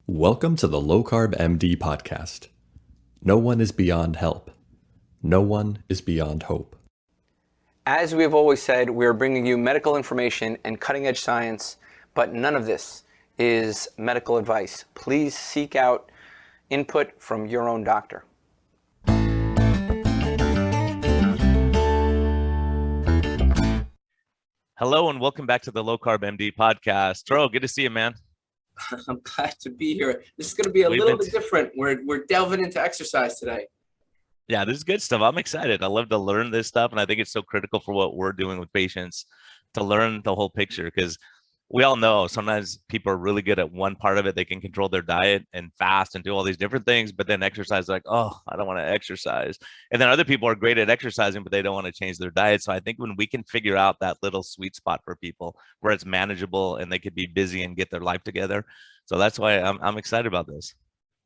Welcome to the LowCarbMD podcast. No one is beyond help. No one is beyond hope. As we have always said, we are bringing you medical information and cutting-edge science, but none of this is medical advice. Please seek out input from your own doctor. Hello and welcome back to the LowCarbMD podcast. Tro, good to see you, man. I'm glad to be here. This is going to be a little bit different. We're delving into exercise today. Yeah, this is good stuff. I'm excited. I love to learn this stuff, and I think it's so critical for what we're doing with patients to learn the whole picture, because we all know sometimes people are really good at one part of it. They can control their diet and fast and do all these different things, but then exercise, like, oh, I don't want to exercise. And then other people are great at exercising, but they don't want to change their diet. So I think when we can figure out that little sweet spot for people where it's manageable and they could be busy and get their life together. So that's why I'm excited about this.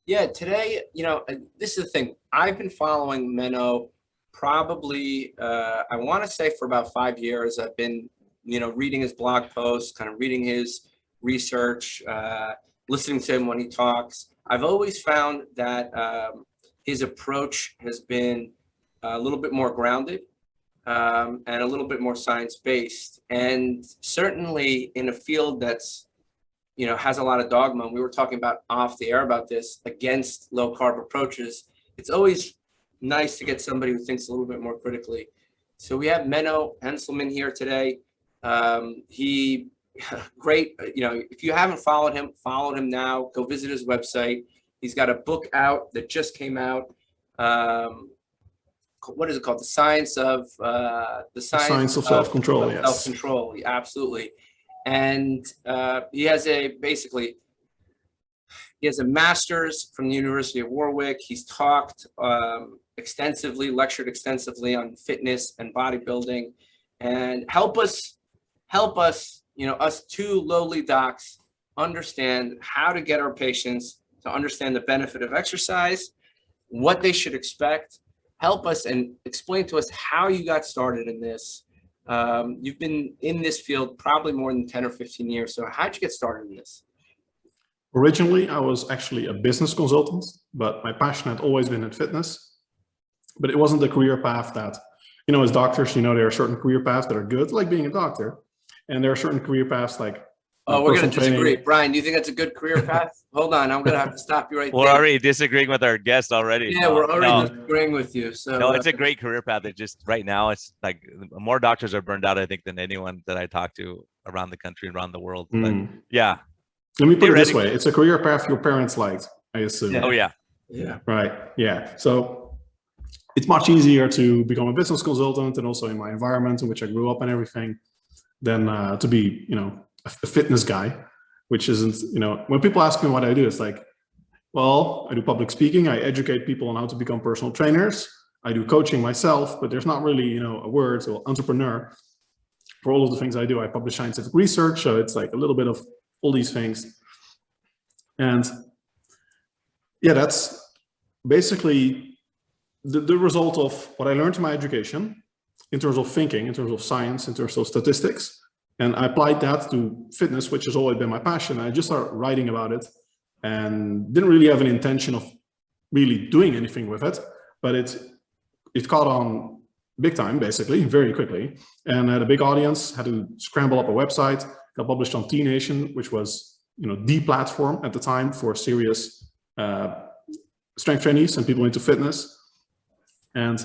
Yeah, today, this is the thing. I've been following Menno probably, I want to say for about 5 years. I've been reading his blog posts, kind of reading his research, listening to him when he talks. I've always found that his approach has been a little bit more grounded and a little bit more science-based. And certainly in a field that's, has a lot of dogma, and we were talking about off the air about this, against low-carb approaches, it's always nice to get somebody who thinks a little bit more critically. So we have Menno Henselmans here today. He great, if you haven't followed him now. Go visit his website. He's got a book out that just came out. What is it called? The Science of Self-Control. Yes. Self-control, absolutely. And he has a master's from the University of Warwick. He's talked extensively, lectured extensively on fitness and bodybuilding, and help us, us two lowly docs, understand how to get our patients to understand the benefit of exercise, what they should expect. Help us and explain to us how you got started in this. You've been in this field probably more than 10 or 15 years. So how'd you get started in this? Originally, I was actually a business consultant, but my passion had always been in fitness. But it wasn't the career path that, as doctors, there are certain career paths that are good, like being a doctor. And there are certain career paths like we're going to disagree. Brian, do you think that's a good career path? Hold on, I'm going to have to stop you right there. We're already disagreeing with our guest already. Yeah, we're already disagreeing with you. So no, it's a great career path. It just right now, it's like more doctors are burned out, I think, than anyone that I talk to around the country, around the world. But yeah. Let me put it this way. It's a career path your parents liked, I assume. Yeah. Oh, yeah. Yeah. Right. Yeah. So it's much easier to become a business consultant, and also in my environment in which I grew up and everything, than to be, a fitness guy, which isn't, when people ask me what I do, it's like, well, I do public speaking. I educate people on how to become personal trainers. I do coaching myself, but there's not really, a word or entrepreneur for all of the things I do. I publish scientific research. So it's like a little bit of all these things. And yeah, that's basically the result of what I learned in my education in terms of thinking, in terms of science, in terms of statistics. And I applied that to fitness, which has always been my passion. I just started writing about it and didn't really have an intention of really doing anything with it, but it caught on big time, basically, very quickly. And I had a big audience, had to scramble up a website, got published on T Nation, which was, the platform at the time for serious strength trainees and people into fitness. And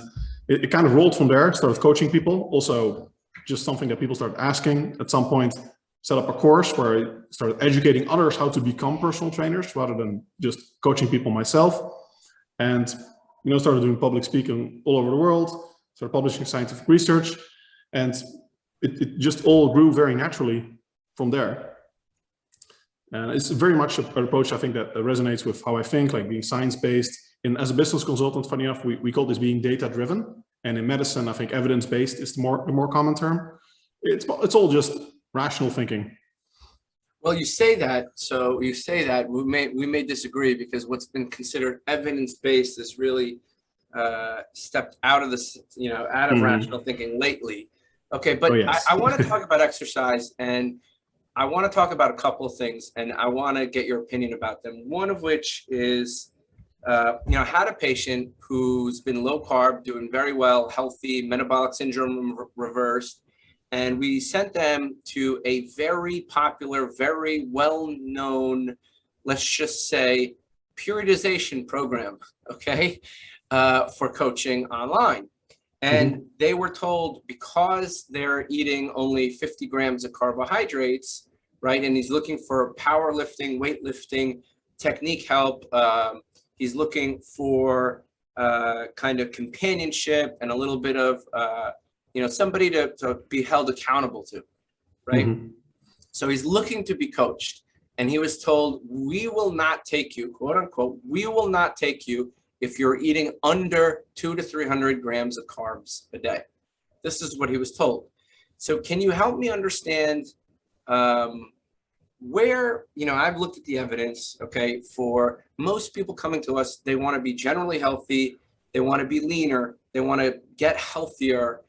it kind of rolled from there, started coaching people. Also, just something that people started asking. At some point, set up a course where I started educating others how to become personal trainers rather than just coaching people myself. And, started doing public speaking all over the world, started publishing scientific research, and it just all grew very naturally from there. And it's very much an approach, I think, that resonates with how I think, like being science-based. And as a business consultant, funny enough, we call this being data-driven. And in medicine, I think evidence-based is the more common term. It's all just rational thinking. Well, you say that, we may disagree, because what's been considered evidence-based is really stepped out of this, out of rational thinking lately. Okay, but I want to talk about exercise, and I want to talk about a couple of things, and I want to get your opinion about them. One of which is, I had a patient who's been low carb, doing very well, healthy, metabolic syndrome reversed, and we sent them to a very popular, very well-known, let's just say, periodization program, okay, for coaching online. And they were told, because they're eating only 50 grams of carbohydrates, right? And he's looking for powerlifting, weightlifting, technique help. He's looking for kind of companionship and a little bit of, somebody to be held accountable to, right? So he's looking to be coached. And he was told, we will not take you, quote unquote, we will not take you if you're eating under 200 to 300 grams of carbs a day. This is what he was told. So can you help me understand where, I've looked at the evidence, okay, for most people coming to us, they want to be generally healthy, they want to be leaner, they want to get healthier.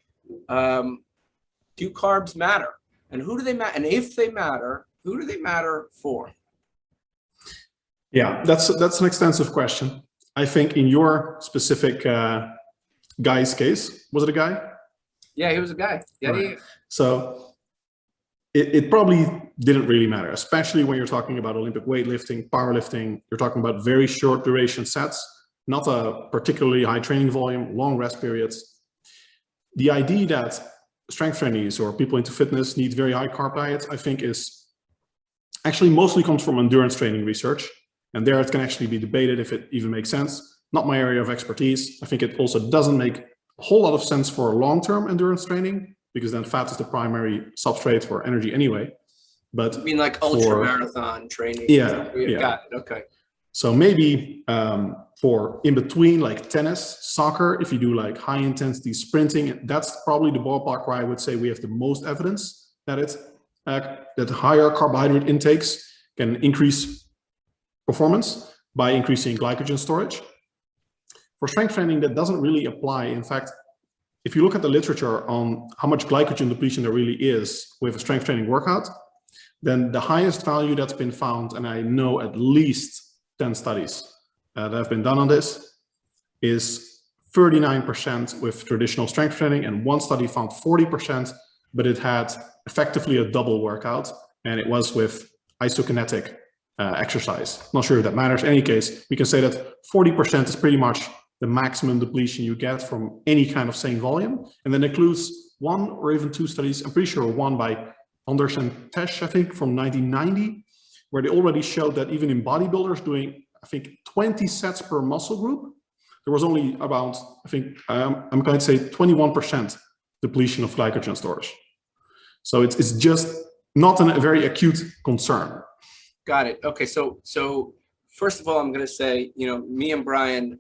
Do carbs matter? And who do they matter? And if they matter, who do they matter for? Yeah, that's an extensive question. I think in your specific guy's case, was it a guy? Yeah, he was a guy. Yeah, right. yeah. So it probably didn't really matter, especially when you're talking about Olympic weightlifting, powerlifting. You're talking about very short duration sets, not a particularly high training volume, long rest periods. The idea that strength trainees or people into fitness need very high carb diets, I think is actually mostly comes from endurance training research. And there it can actually be debated if it even makes sense. Not my area of expertise. I think it also doesn't make a whole lot of sense for long-term endurance training, because then fat is the primary substrate for energy anyway. But I mean, like ultra marathon training. Yeah. Got it. Okay. So maybe for in between, like tennis, soccer, if you do like high intensity sprinting, that's probably the ballpark where I would say we have the most evidence that that higher carbohydrate intakes can increase performance by increasing glycogen storage. For strength training, that doesn't really apply. In fact, if you look at the literature on how much glycogen depletion there really is with a strength training workout, then the highest value that's been found, and I know at least 10 studies that have been done on this, is 39% with traditional strength training, and one study found 40%, but it had effectively a double workout, and it was with isokinetic exercise. Not sure if that matters. In any case, we can say that 40% is pretty much the maximum depletion you get from any kind of same volume, and then includes one or even two studies. I'm pretty sure one by Anders and Tesh, I think, from 1990, where they already showed that even in bodybuilders doing, I think, 20 sets per muscle group, there was only about, I think, I'm going to say 21% depletion of glycogen storage. So it's just not a very acute concern. Got it. Okay. So first of all, I'm going to say, me and Brian,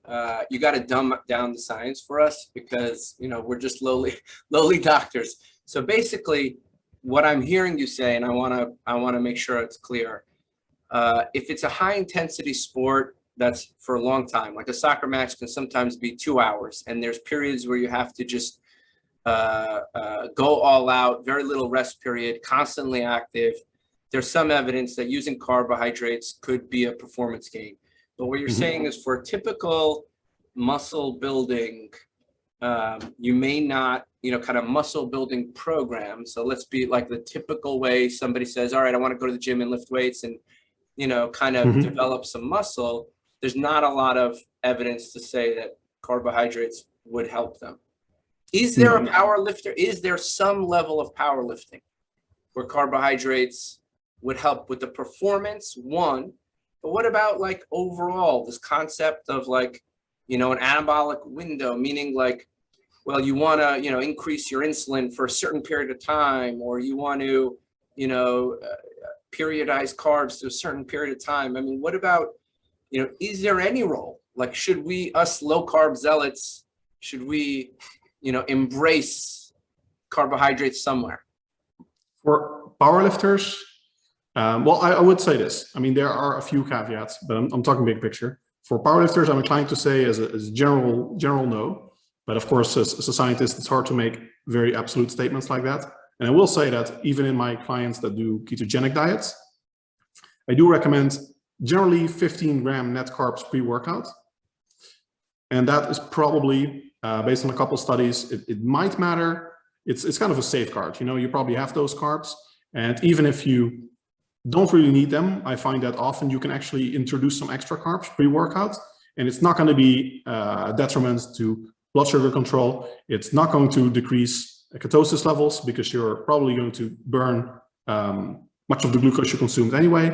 you got to dumb down the science for us, because, we're just lowly doctors. So basically what I'm hearing you say, and I want to make sure it's clear. If it's a high intensity sport, that's for a long time, like a soccer match can sometimes be 2 hours, and there's periods where you have to just go all out, very little rest period, constantly active. There's some evidence that using carbohydrates could be a performance gain. But what you're saying is for typical muscle building, you may not, kind of muscle building program. So let's be like the typical way somebody says, all right, I want to go to the gym and lift weights and, kind of develop some muscle. There's not a lot of evidence to say that carbohydrates would help them. Is there a power lifter? Is there some level of powerlifting where carbohydrates would help with the performance, one, but what about like overall this concept of like, an anabolic window, meaning like, well, you want to, increase your insulin for a certain period of time, or you want to, periodize carbs to a certain period of time. I mean, what about, is there any role? Like, should we, us low carb zealots, should we, embrace carbohydrates somewhere? For powerlifters, well, I would say this. I mean, there are a few caveats, but I'm talking big picture. For powerlifters, I'm inclined to say as a general no. But of course, as a scientist, it's hard to make very absolute statements like that. And I will say that even in my clients that do ketogenic diets, I do recommend generally 15 gram net carbs pre-workout. And that is probably, based on a couple studies, it might matter. It's kind of a safeguard. You know, you probably have those carbs. And even if you don't really need them, I find that often you can actually introduce some extra carbs pre-workout, and it's not going to be detriment to blood sugar control. It's not going to decrease ketosis levels because you're probably going to burn much of the glucose you consumed anyway.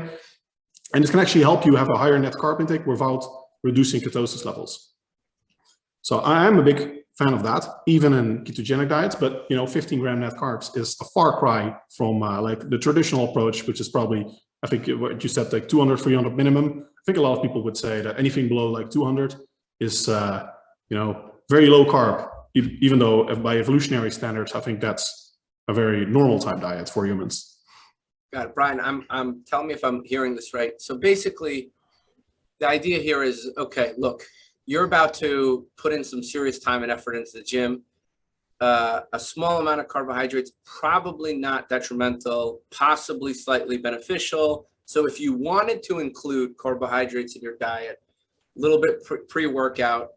And it can actually help you have a higher net carb intake without reducing ketosis levels. So I am a big fan of that, even in ketogenic diets, but 15 gram net carbs is a far cry from like the traditional approach, which is probably, I think what you said, like 200, 300 minimum. I think a lot of people would say that anything below like 200 is, very low carb, even though by evolutionary standards, I think that's a very normal type diet for humans. Got it. Brian, tell me if I'm hearing this right. So basically, the idea here is, okay, look, you're about to put in some serious time and effort into the gym. A small amount of carbohydrates, probably not detrimental, possibly slightly beneficial. So if you wanted to include carbohydrates in your diet, a little bit pre-workout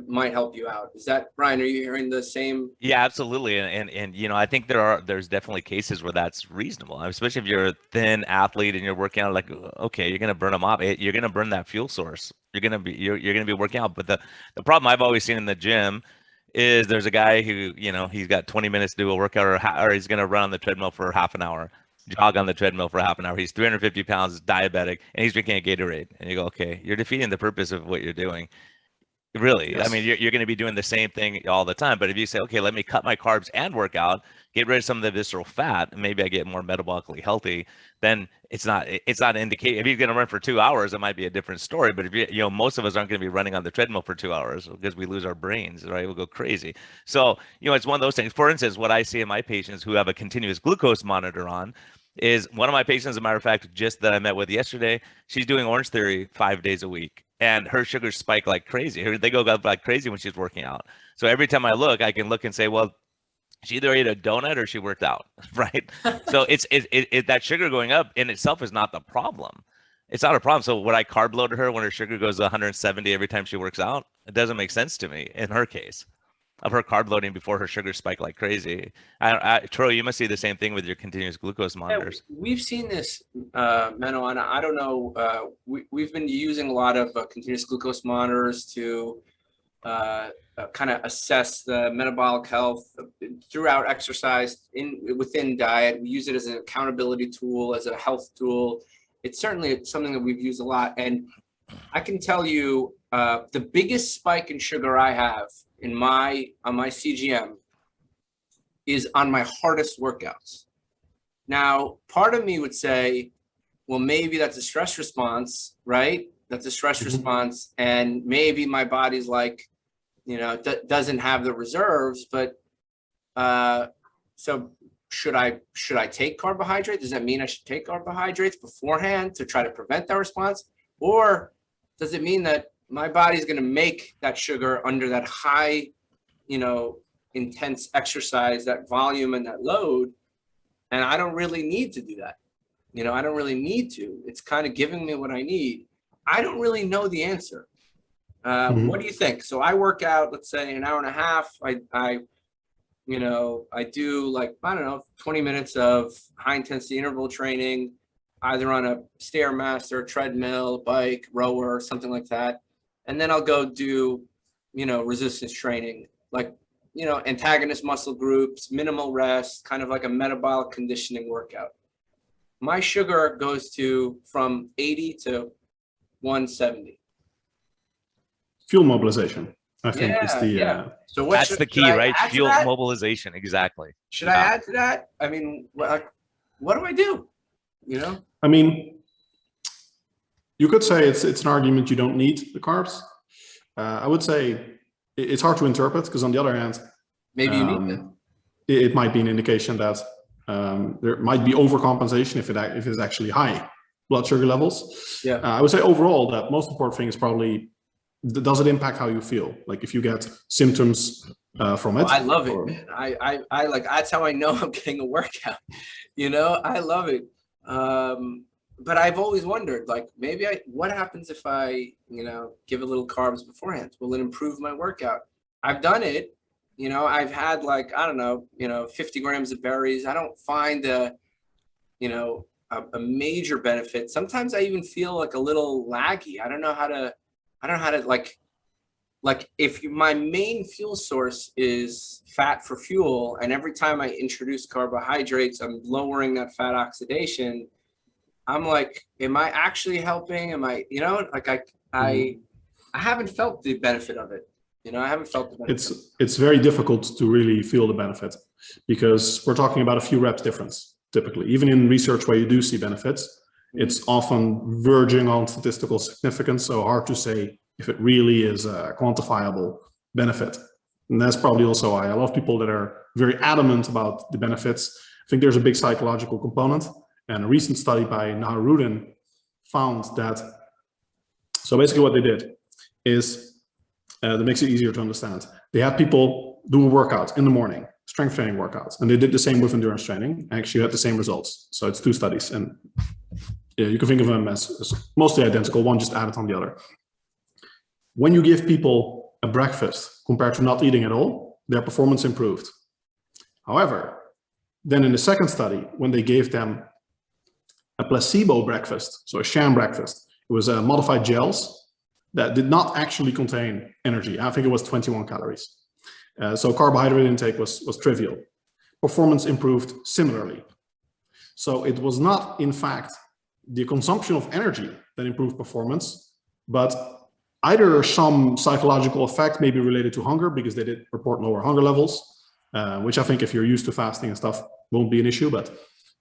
might help you out. Is that, Brian, are you hearing the same? Yeah, absolutely. And I think there's definitely cases where that's reasonable, especially if you're a thin athlete and you're working out, like, okay, you're going to burn them off. You're going to burn that fuel source. You're going to be working out. But the problem I've always seen in the gym is there's a guy who, he's got 20 minutes to do a workout, or he's going to run on the treadmill for half an hour, jog on the treadmill for half an hour. He's 350 pounds, diabetic, and he's drinking a Gatorade. And you go, okay, you're defeating the purpose of what you're doing. Really, yes. I mean, you're going to be doing the same thing all the time. But if you say, okay, let me cut my carbs and work out, get rid of some of the visceral fat, and maybe I get more metabolically healthy, then it's not indicated. If you're going to run for 2 hours, it might be a different story. But if most of us aren't going to be running on the treadmill for 2 hours because we lose our brains, right? We'll go crazy. So, it's one of those things. For instance, what I see in my patients who have a continuous glucose monitor on is one of my patients, as a matter of fact, just that I met with yesterday, she's doing Orange Theory 5 days a week. And her sugars spike like crazy. They go up like crazy when she's working out. So every time I can look and say, well, she either ate a donut or she worked out, right? So it's that sugar going up in itself is not the problem. It's not a problem. So would I carb load her when her sugar goes to 170 every time she works out? It doesn't make sense to me in her case of her carb loading before her sugars spike like crazy. Troy, you must see the same thing with your continuous glucose monitors. Yeah, we've seen this, Menno, and I don't know, we've been using a lot of continuous glucose monitors to kind of assess the metabolic health throughout exercise within diet. We use it as an accountability tool, as a health tool. It's certainly something that we've used a lot. And I can tell you the biggest spike in sugar I have on my CGM is on my hardest workouts. Now, part of me would say, well, maybe that's a stress response, right? That's a stress response, and maybe my body's like, doesn't have the reserves. But so should I take carbohydrates? Does that mean I should take carbohydrates beforehand to try to prevent that response, or does it mean that my body's going to make that sugar under that high, intense exercise, that volume and that load, and I don't really need to do that. I don't really need to. It's kind of giving me what I need. I don't really know the answer. What do you think? So I work out, let's say, an hour and a half. I do 20 minutes of high intensity interval training, either on a Stairmaster, treadmill, bike, rower, something like that. And then I'll go do, resistance training, antagonist muscle groups, minimal rest, kind of like a metabolic conditioning workout. My sugar goes from 80 to 170. Fuel mobilization, I think, is the. So that's the key, right? Fuel mobilization, exactly. Should I add to that? I mean, what do I do? I mean, you could say it's an argument you don't need the carbs. I would say it's hard to interpret because on the other hand, maybe you need them. It might be an indication that there might be overcompensation if it is actually high blood sugar levels. Yeah. I would say overall that most important thing is probably does it impact how you feel? Like if you get symptoms from it? I love it, man. I like, that's how I know I'm getting a workout. I love it. But I've always wondered, like, maybe what happens if I, give a little carbs beforehand? Will it improve my workout? I've done it. I've had like, I don't know, 50 grams of berries. I don't find a major benefit. Sometimes I even feel like a little laggy. I don't know how to like if my main fuel source is fat for fuel, and every time I introduce carbohydrates, I'm lowering that fat oxidation. I'm like, am I actually helping? Am I, I haven't felt the benefit of it. I haven't felt the benefit. It's very difficult to really feel the benefit because we're talking about a few reps difference. Typically, even in research where you do see benefits, it's often verging on statistical significance. So hard to say if it really is a quantifiable benefit. And that's probably also why a lot of people that are very adamant about the benefits, I think there's a big psychological component. And a recent study by Naharudin found that, so basically what they did is, that makes it easier to understand. They had people do a workout in the morning, strength training workouts, and they did the same with endurance training, and actually had the same results. So it's 2 studies, and you can think of them as mostly identical, one just added on the other. When you give people a breakfast compared to not eating at all, their performance improved. However, then in the second study, when they gave them a placebo breakfast, so a sham breakfast, it was modified gels that did not actually contain energy. I think it was 21 calories. So carbohydrate intake was trivial. Performance improved similarly. So it was not, in fact, the consumption of energy that improved performance, but either some psychological effect may be related to hunger because they did report lower hunger levels, which I think if you're used to fasting and stuff won't be an issue, but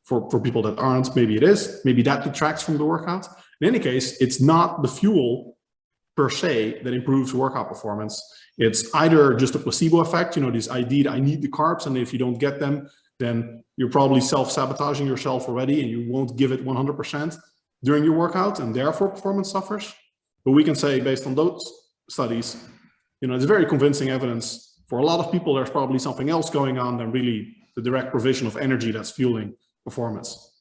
for people that aren't, maybe it is. Maybe that detracts from the workout. In any case, it's not the fuel per se that improves workout performance. It's either just a placebo effect, this idea that I need the carbs, and if you don't get them, then you're probably self-sabotaging yourself already and you won't give it 100% during your workout, and therefore performance suffers. But we can say, based on those studies, it's very convincing evidence for a lot of people. There's probably something else going on than really the direct provision of energy that's fueling performance.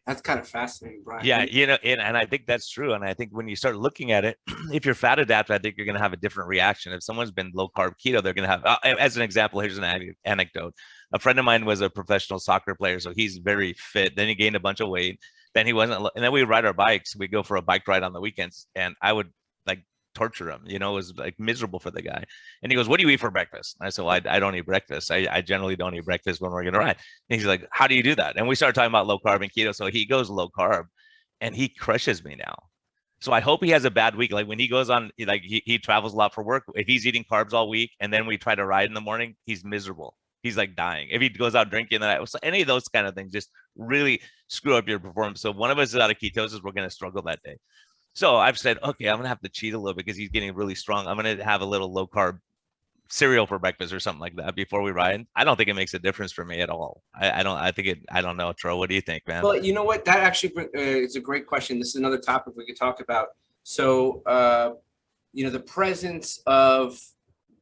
That's kind of fascinating, Brian. Yeah, and I think that's true. And I think when you start looking at it, if you're fat adapted, I think you're going to have a different reaction. If someone's been low carb keto, they're going to have, as an example, here's an anecdote. A friend of mine was a professional soccer player, so he's very fit. Then he gained a bunch of weight. Then he wasn't, and then we ride our bikes. We go for a bike ride on the weekends, and I would like torture him. It was like miserable for the guy. And he goes, "What do you eat for breakfast?" And I said, "Well, I don't eat breakfast. I generally don't eat breakfast when we're going to ride." And he's like, "How do you do that?" And we started talking about low carb and keto. So he goes low carb, and he crushes me now. So I hope he has a bad week. Like when he goes on, like he travels a lot for work. If he's eating carbs all week, and then we try to ride in the morning, he's miserable. He's like dying. If he goes out drinking, then any of those kind of things just really screw up your performance. So if one of us is out of ketosis, we're going to struggle that day. So I've said, okay, I'm going to have to cheat a little because he's getting really strong. I'm going to have a little low carb cereal for breakfast or something like that before we ride. I don't think it makes a difference for me at all. I don't know, Tro. What do you think, man? Well, you know what? That actually is a great question. This is another topic we could talk about. So, the presence of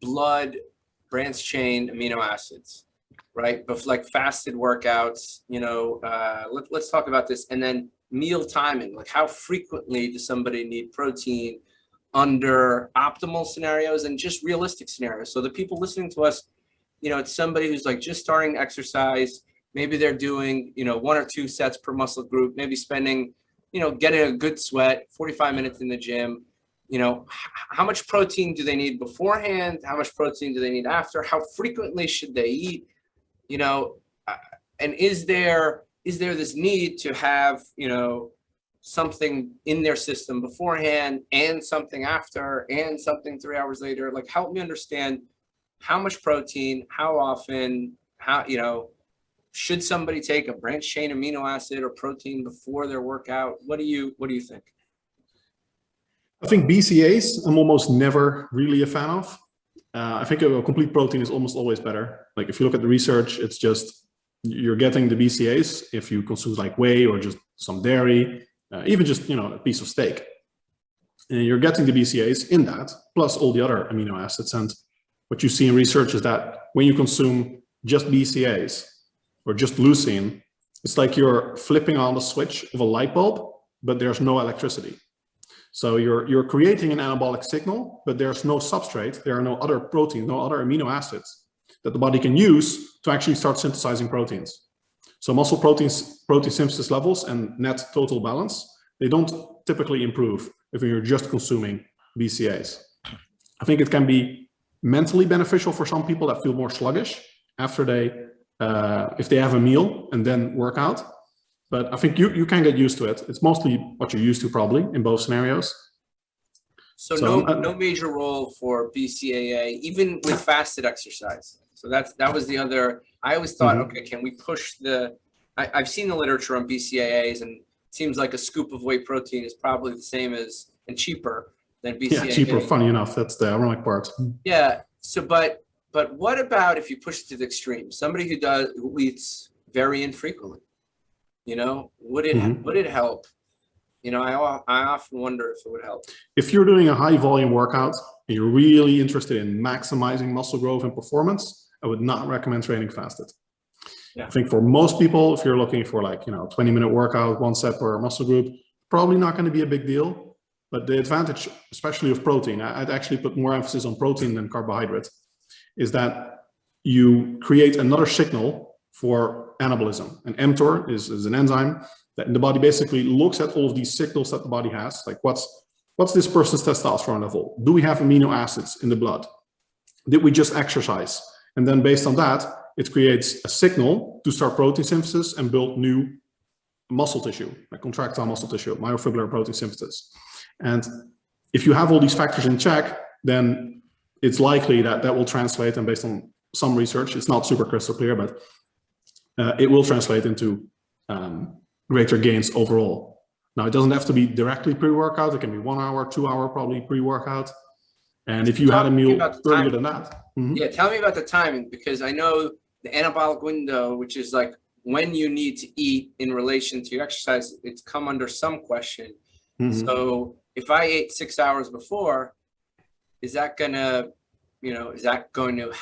blood branch chain amino acids, right? But like fasted workouts, let's talk about this. And then meal timing, like how frequently does somebody need protein under optimal scenarios and just realistic scenarios? So the people listening to us, it's somebody who's like just starting to exercise. Maybe they're doing, 1 or 2 sets per muscle group, maybe spending, getting a good sweat, 45 minutes in the gym. How much protein do they need beforehand? How much protein do they need after? How frequently should they eat? And is there this need to have, something in their system beforehand and something after and something 3 hours later? Like, help me understand how much protein, how often, should somebody take a branched chain amino acid or protein before their workout? What do you think? I think BCAAs I'm almost never really a fan of. I think a complete protein is almost always better. Like if you look at the research, it's just you're getting the BCAAs if you consume like whey or just some dairy, even just a piece of steak. And you're getting the BCAAs in that, plus all the other amino acids. And what you see in research is that when you consume just BCAAs or just leucine, it's like you're flipping on the switch of a light bulb, but there's no electricity. So you're creating an anabolic signal, but there's no substrate. There are no other proteins, no other amino acids that the body can use to actually start synthesizing proteins. So muscle protein synthesis levels and net total balance, they don't typically improve if you're just consuming BCAAs. I think it can be mentally beneficial for some people that feel more sluggish after if they have a meal and then work out. But I think you can get used to it. It's mostly what you're used to probably in both scenarios. So no major role for BCAA, even with fasted exercise. So that was the other, I always thought, okay, can we push I've seen the literature on BCAAs, and it seems like a scoop of whey protein is probably the same as, and cheaper than BCAA. Yeah, cheaper, funny enough, that's the ironic part. Yeah, so but what about if you push it to the extreme? Somebody who eats very infrequently, would it help? I often wonder if it would help. If you're doing a high volume workout and you're really interested in maximizing muscle growth and performance, I would not recommend training fasted. Yeah. I think for most people, if you're looking for 20-minute workout, 1 set per muscle group, probably not going to be a big deal. But the advantage, especially of protein, I'd actually put more emphasis on protein than carbohydrate, is that you create another signal for anabolism. And mTOR is an enzyme that in the body basically looks at all of these signals that the body has, like what's this person's testosterone level? Do we have amino acids in the blood? Did we just exercise? And then based on that, it creates a signal to start protein synthesis and build new muscle tissue, like contractile muscle tissue, myofibrillar protein synthesis. And if you have all these factors in check, then it's likely that will translate, and based on some research, it's not super crystal clear, but it will translate into greater gains overall. Now, it doesn't have to be directly pre-workout. It can be 1 hour, 2 hour, probably pre-workout. And if you had a meal earlier than that. Yeah, tell me about the timing, because I know the anabolic window, which is like when you need to eat in relation to your exercise, it's come under some question. So if I ate 6 hours before, is that going to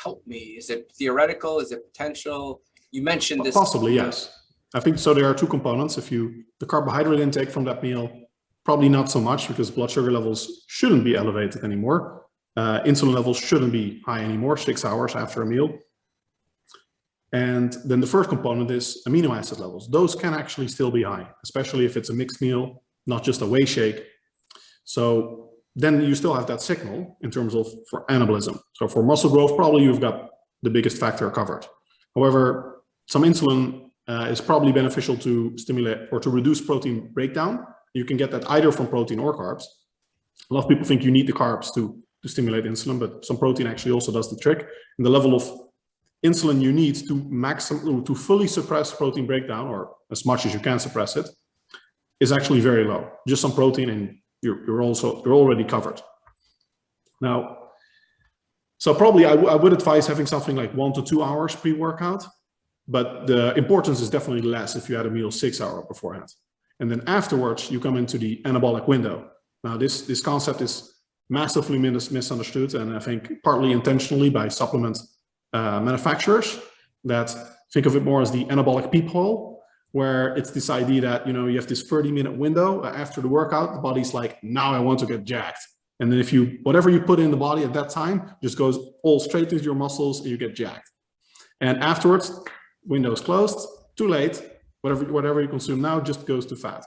help me? Is it theoretical? Is it potential? You mentioned this. Possibly, yes. I think so. There are two components. The carbohydrate intake from that meal, probably not so much, because blood sugar levels shouldn't be elevated anymore. Insulin levels shouldn't be high anymore 6 hours after a meal. And then the first component is amino acid levels. Those can actually still be high, especially if it's a mixed meal, not just a whey shake. So then you still have that signal in terms of for anabolism. So for muscle growth, probably you've got the biggest factor covered. However, some insulin is probably beneficial to stimulate or to reduce protein breakdown. You can get that either from protein or carbs. A lot of people think you need the carbs to stimulate insulin, but some protein actually also does the trick. And the level of insulin you need to fully suppress protein breakdown, or as much as you can suppress it, is actually very low. Just some protein and you're already covered. Now, so probably I would advise having something like 1 to 2 hours pre-workout, but the importance is definitely less if you had a meal 6 hours beforehand. And then afterwards, you come into the anabolic window. Now, this concept is massively misunderstood, and I think partly intentionally by supplement manufacturers that think of it more as the anabolic peephole, where it's this idea that, you have this 30-minute window after the workout, the body's like, now I want to get jacked. And then whatever you put in the body at that time just goes all straight into your muscles and you get jacked. And afterwards, window is closed, too late, whatever you consume now just goes to fat.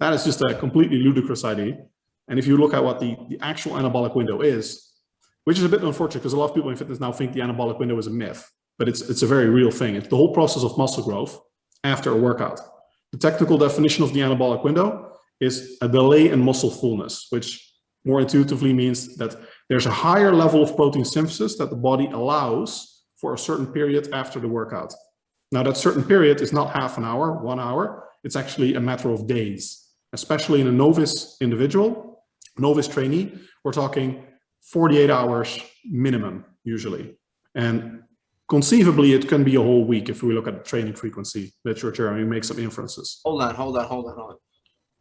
That is just a completely ludicrous idea. And if you look at what the actual anabolic window is, which is a bit unfortunate because a lot of people in fitness now think the anabolic window is a myth, but it's a very real thing. It's the whole process of muscle growth after a workout. The technical definition of the anabolic window is a delay in muscle fullness, which more intuitively means that there's a higher level of protein synthesis that the body allows for a certain period after the workout. Now, that certain period is not half an hour, 1 hour. It's actually a matter of days, especially in a novice individual, novice trainee. We're talking 48 hours minimum usually. And conceivably, it can be a whole week if we look at the training frequency literature and we make some inferences. Hold on.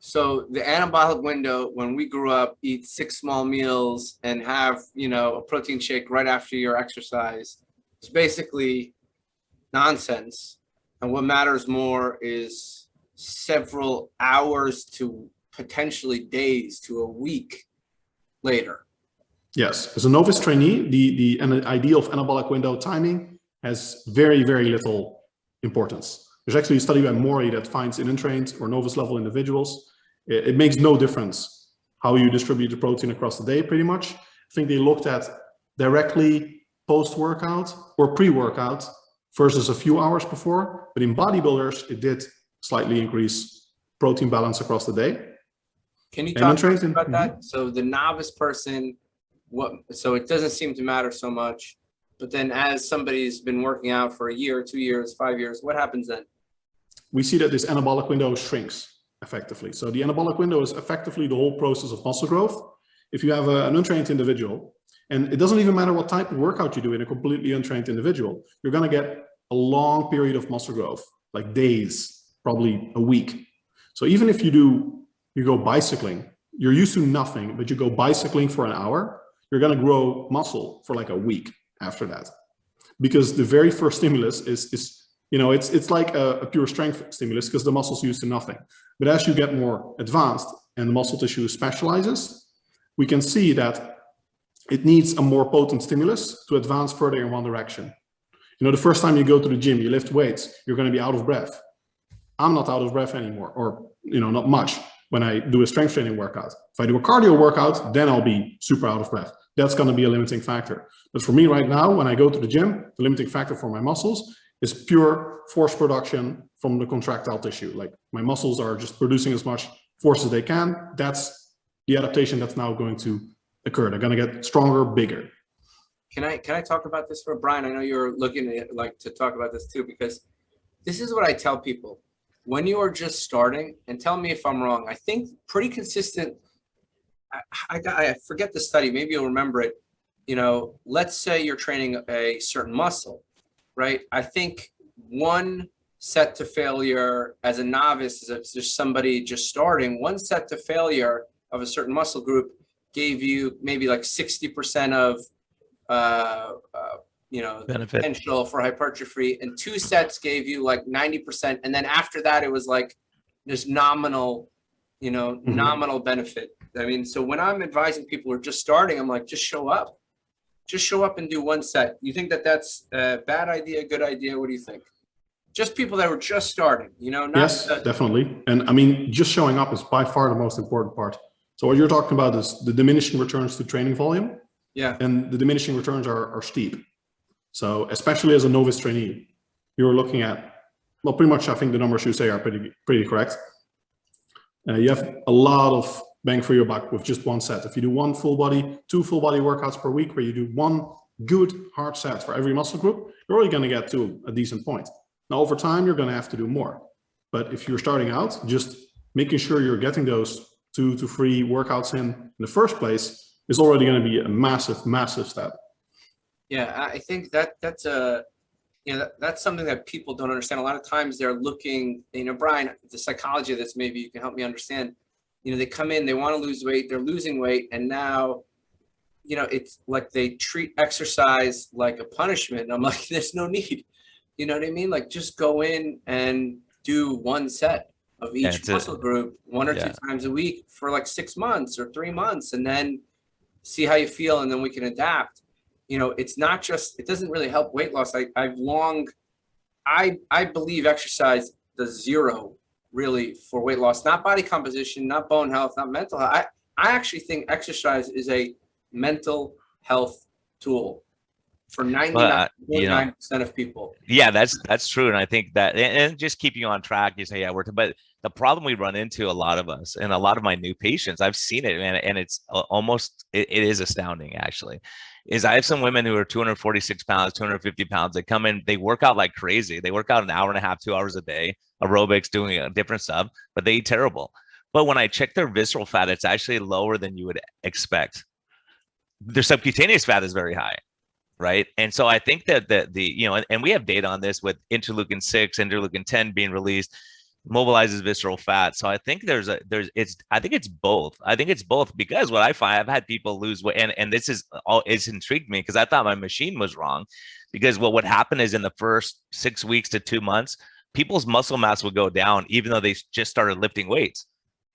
So the anabolic window, when we grew up, eat 6 small meals and have, a protein shake right after your exercise, is basically nonsense. And what matters more is several hours to potentially days to a week later. Yes, as a novice trainee, the idea of anabolic window timing has very, very little importance. There's actually a study by Mori that finds in untrained or novice level individuals, it makes no difference how you distribute the protein across the day, pretty much. I think they looked at directly post-workout or pre-workout versus a few hours before, but in bodybuilders, it did slightly increase protein balance across the day. Can you talk about that? So the novice person, so it doesn't seem to matter so much, but then as somebody's been working out for a year, 2 years, 5 years, what happens then? We see that this anabolic window shrinks effectively. So the anabolic window is effectively the whole process of muscle growth. If you have an untrained individual, and it doesn't even matter what type of workout you do in a completely untrained individual, you're going to get a long period of muscle growth, like days, probably a week. So even if you go bicycling, you're used to nothing, but you go bicycling for an hour, you're going to grow muscle for like a week after that. Because the very first stimulus is it's like a pure strength stimulus because the muscle's used to nothing. But as you get more advanced and the muscle tissue specializes, we can see that it needs a more potent stimulus to advance further in one direction. The first time you go to the gym, you lift weights, you're going to be out of breath. I'm not out of breath anymore, or not much when I do a strength training workout. If I do a cardio workout, then I'll be super out of breath. That's going to be a limiting factor. But for me right now, when I go to the gym, the limiting factor for my muscles is pure force production from the contractile tissue. Like my muscles are just producing as much force as they can. That's the adaptation that's now going to occur. They're going to get stronger, bigger. Can I talk about this for Brian? I know you're looking at to talk about this too, because this is what I tell people when you are just starting, and tell me if I'm wrong. I think pretty consistent. I forget the study. Maybe you'll remember it. Let's say you're training a certain muscle, right? I think one set to failure as a novice, as just somebody just starting, one set to failure of a certain muscle group gave you maybe like 60% of benefit potential for hypertrophy, and 2 sets gave you like 90%, and then after that it was like this nominal nominal benefit. I mean, so when I'm advising people who are just starting, I'm like, just show up and do 1 set. You think that that's a bad idea, good idea? What do you think? Just people that were just starting, not yes, definitely. And I mean, just showing up is by far the most important part. So what you're talking about is the diminishing returns to training volume. Yeah. And the diminishing returns are steep. So especially as a novice trainee, you're looking at, well, pretty much I think the numbers you say are pretty correct. You have a lot of bang for your buck with just 1 set. If you do 2 full body workouts per week, where you do 1 good hard set for every muscle group, you're already going to get to a decent point. Now, over time, you're going to have to do more. But if you're starting out, just making sure you're getting those 2 to 3 workouts in the first place is already going to be a massive, massive step. Yeah, I think that's that's something that people don't understand. A lot of times they're looking, Brian, the psychology of this, maybe you can help me understand. They come in, they want to lose weight, they're losing weight, and now, it's like they treat exercise like a punishment. And I'm like, there's no need. You know what I mean? Like, just go in and do 1 set of each muscle group 1 or 2 times a week for like 6 months or 3 months, and then see how you feel, and then we can adapt. It's not just, it doesn't really help weight loss. I believe exercise does zero really for weight loss, not body composition, not bone health, not mental health. I actually think exercise is a mental health tool for 99.9% of people. Yeah, that's true. And I think that, and just keep you on track, you say, but the problem we run into, a lot of us and a lot of my new patients, I've seen it, man, and it's almost, it is astounding actually, is I have some women who are 246 pounds, 250 pounds. They come in, they work out like crazy. They work out an hour and a half, 2 hours a day, aerobics, doing different stuff, but they eat terrible. But when I check their visceral fat, it's actually lower than you would expect. Their subcutaneous fat is very high. Right. And so I think that and we have data on this with interleukin 6, interleukin 10 being released. mobilizes visceral fat. So I think I think it's both. I think it's both, because what I find, I've had people lose weight, and this is all, it's intrigued me, because I thought my machine was wrong, because what would happen is in the first 6 weeks to 2 months, people's muscle mass would go down, even though they just started lifting weights.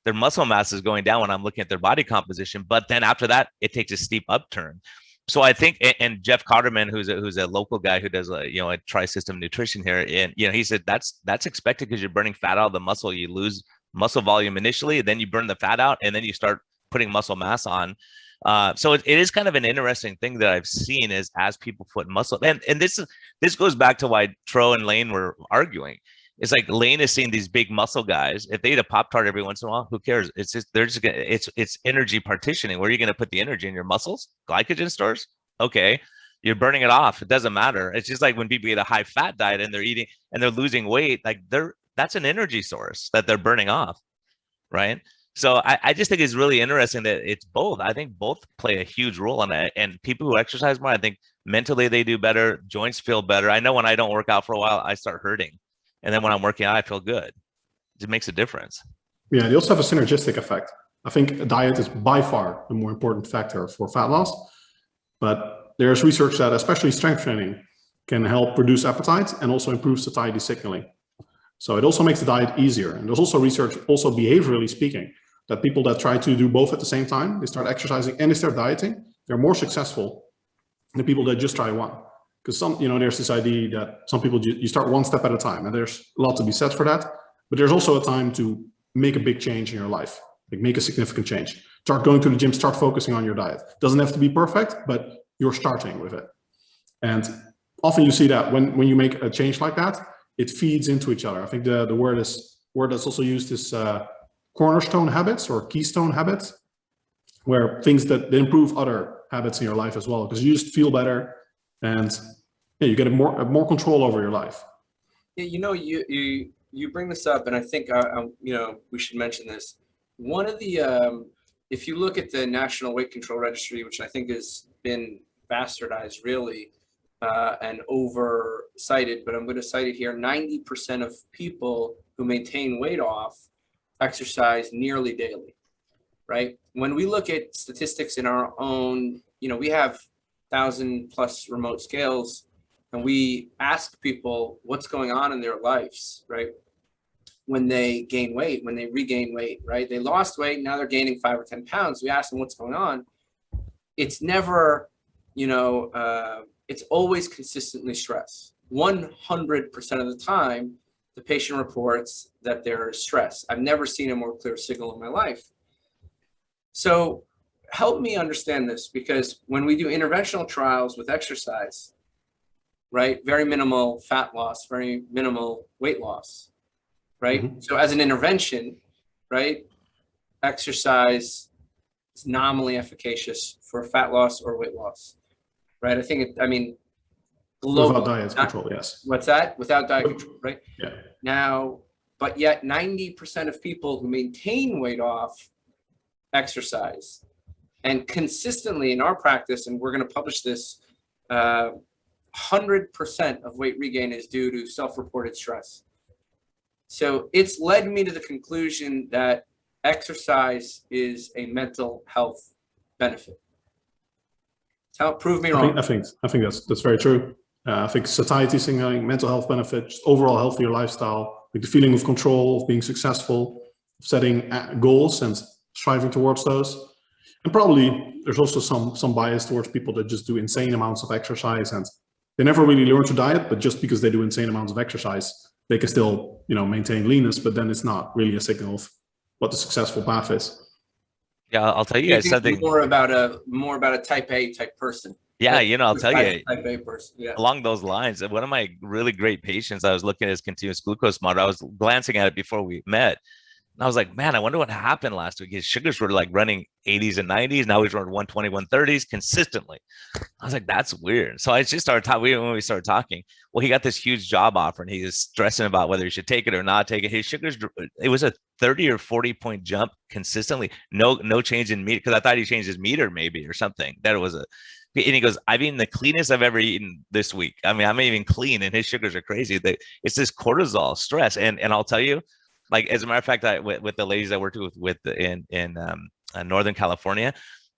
Their muscle mass is going down when I'm looking at their body composition, but then after that, it takes a steep upturn. So I think, and Jeff Cotterman, who's a local guy who does a tri-system nutrition here, and he said that's expected, because you're burning fat out of the muscle. You lose muscle volume initially, then you burn the fat out, and then you start putting muscle mass on. So it is kind of an interesting thing that I've seen, is as people put muscle, and this goes back to why Tro and Lane were arguing. It's like Lane is seeing these big muscle guys. If they eat a Pop-Tart every once in a while, who cares? It's just, they're just gonna, it's energy partitioning. Where are you going to put the energy? In your muscles? Glycogen stores? Okay. You're burning it off. It doesn't matter. It's just like when people eat a high fat diet and they're eating and they're losing weight, like that's an energy source that they're burning off. Right. So I just think it's really interesting that it's both. I think both play a huge role in it. And people who exercise more, I think mentally they do better. Joints feel better. I know when I don't work out for a while, I start hurting. And then when I'm working out, I feel good. It makes a difference. Yeah, they also have a synergistic effect. I think diet is by far the more important factor for fat loss, but there's research that especially strength training can help reduce appetite and also improve satiety signaling. So it also makes the diet easier. And there's also research, also behaviorally speaking, that people that try to do both at the same time, they start exercising and they start dieting, they're more successful than people that just try one. Because there's this idea that some people, you start one step at a time, and there's a lot to be said for that. But there's also a time to make a big change in your life, like make a significant change. Start going to the gym, start focusing on your diet. Doesn't have to be perfect, but you're starting with it. And often you see that when you make a change like that, it feeds into each other. I think the word that's also used is cornerstone habits or keystone habits, where things that improve other habits in your life as well, because you just feel better. And yeah, you get more control over your life. Yeah, you bring this up, and I think we should mention this. One of the if you look at the National Weight Control Registry, which I think has been bastardized really and over-cited, but I'm going to cite it here: 90% of people who maintain weight off exercise nearly daily. Right? When we look at statistics in our own, we have 1,000+ remote scales, and we ask people what's going on in their lives, right? When they gain weight, when they regain weight, right? They lost weight, now they're gaining 5 or 10 pounds. We ask them what's going on. It's never, it's always consistently stress. 100% of the time, the patient reports that they're stressed. I've never seen a more clear signal in my life. So help me understand this, because when we do interventional trials with exercise, right, very minimal fat loss, very minimal weight loss, right? Mm-hmm. So as an intervention, right, exercise is nominally efficacious for fat loss or weight loss, right? I think globally, without diet control, yes. What's that? Without diet control, right? Yeah. Now, but yet 90% of people who maintain weight off exercise. And consistently in our practice, and we're going to publish this, 100% of weight regain is due to self-reported stress. So it's led me to the conclusion that exercise is a mental health benefit. Prove me wrong. I think that's very true. I think satiety signaling, mental health benefits, overall healthier lifestyle, like the feeling of control, of being successful, setting goals and striving towards those. And probably there's also some bias towards people that just do insane amounts of exercise and they never really learn to diet, but just because they do insane amounts of exercise, they can still, maintain leanness, but then it's not really a signal of what the successful path is. Yeah, I'll tell you guys something more about a type A type person. Yeah, I'll tell you, type A person. Yeah. Along those lines, one of my really great patients, I was looking at his continuous glucose monitor. I was glancing at it before we met. And I was like, man, I wonder what happened last week. His sugars were like running 80s and 90s. Now he's running 120, 130s consistently. I was like, that's weird. So I just started talking. When we started talking, well, he got this huge job offer and he was stressing about whether he should take it or not take it. His sugars, it was a 30 or 40 point jump consistently. No change in meat, because I thought he changed his meter maybe or something. That it was and he goes, I've eaten the cleanest I've ever eaten this week. I'm even clean and his sugars are crazy. It's this cortisol stress. And I'll tell you, Like, as a matter of fact, with the ladies I worked with in Northern California,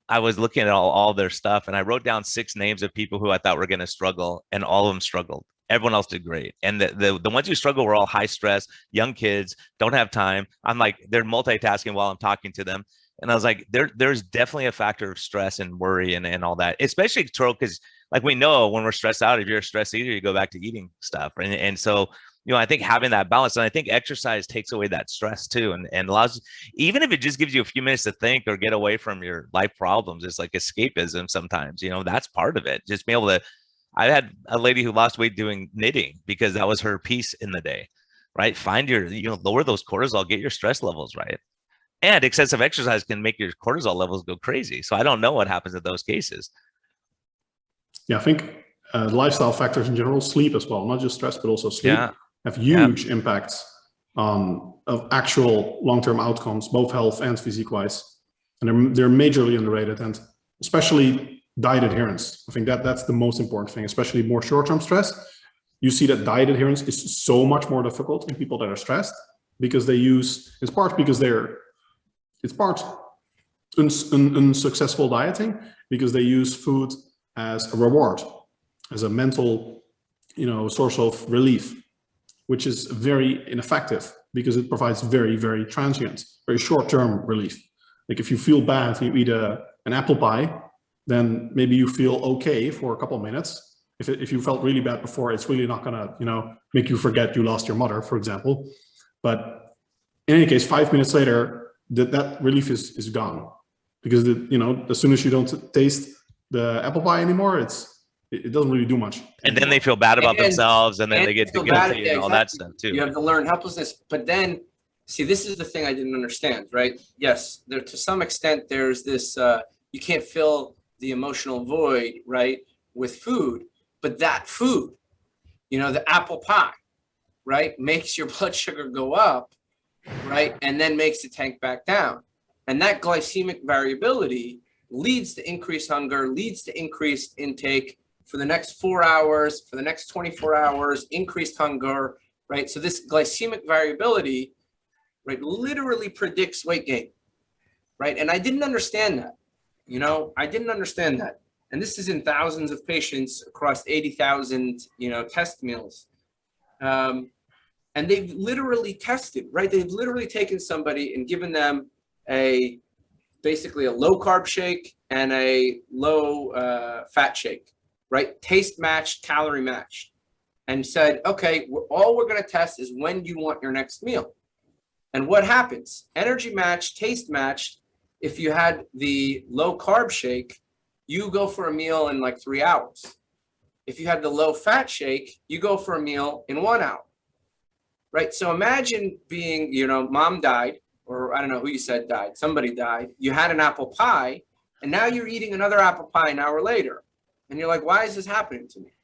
I was looking at all their stuff, and I wrote down 6 names of people who I thought were going to struggle, and all of them struggled. Everyone else did great. And the ones who struggle were all high stress, young kids, don't have time. I'm like, they're multitasking while I'm talking to them. And I was like, there's definitely a factor of stress and worry and all that, especially because like we know when we're stressed out, if you're a stress eater, you go back to eating stuff. And so, I think having that balance, and I think exercise takes away that stress too, and allows, even if it just gives you a few minutes to think or get away from your life problems, it's like escapism sometimes, that's part of it. Just be able to, I had a lady who lost weight doing knitting because that was her piece in the day, right? Find your, lower those cortisol, get your stress levels right. And excessive exercise can make your cortisol levels go crazy. So I don't know what happens in those cases. Yeah, I think lifestyle factors in general, sleep as well, not just stress, but also sleep, have huge impacts of actual long-term outcomes, both health and physique-wise. And they're majorly underrated, and especially diet adherence. I think that's the most important thing, especially more short-term stress. You see that diet adherence is so much more difficult in people that are stressed because they use, it's part unsuccessful dieting because they use food as a reward, as a mental, source of relief, which is very ineffective because it provides very, very transient, very short-term relief. Like if you feel bad, you eat an apple pie, then maybe you feel okay for a couple of minutes. If you felt really bad before, it's really not gonna, make you forget you lost your mother, for example. But in any case, 5 minutes later, that relief is gone because as soon as you don't taste the apple pie anymore, it doesn't really do much. And then they feel bad about themselves, and then they get guilty and all that stuff too. You have to learn helplessness, but then see, this is the thing I didn't understand, right? Yes, there to some extent there's this you can't fill the emotional void, right, with food, but that food, the apple pie, right, makes your blood sugar go up, right, and then makes it tank back down. And that glycemic variability leads to increased hunger, leads to increased intake for the next 4 hours, for the next 24 hours, increased hunger, right? So this glycemic variability, right, literally predicts weight gain, right? And I didn't understand that, I didn't understand that. And this is in thousands of patients across 80,000, test meals. And they've literally tested, right? They've literally taken somebody and given them basically a low carb shake and a low fat shake, right? Taste matched, calorie matched, and said, okay, all we're going to test is when you want your next meal. And what happens? Energy matched, taste matched. If you had the low carb shake, you go for a meal in like 3 hours. If you had the low fat shake, you go for a meal in 1 hour. Right. So imagine being, mom died, or I don't know who you said died. Somebody died. You had an apple pie, and now you're eating another apple pie an hour later. And you're like, why is this happening to me?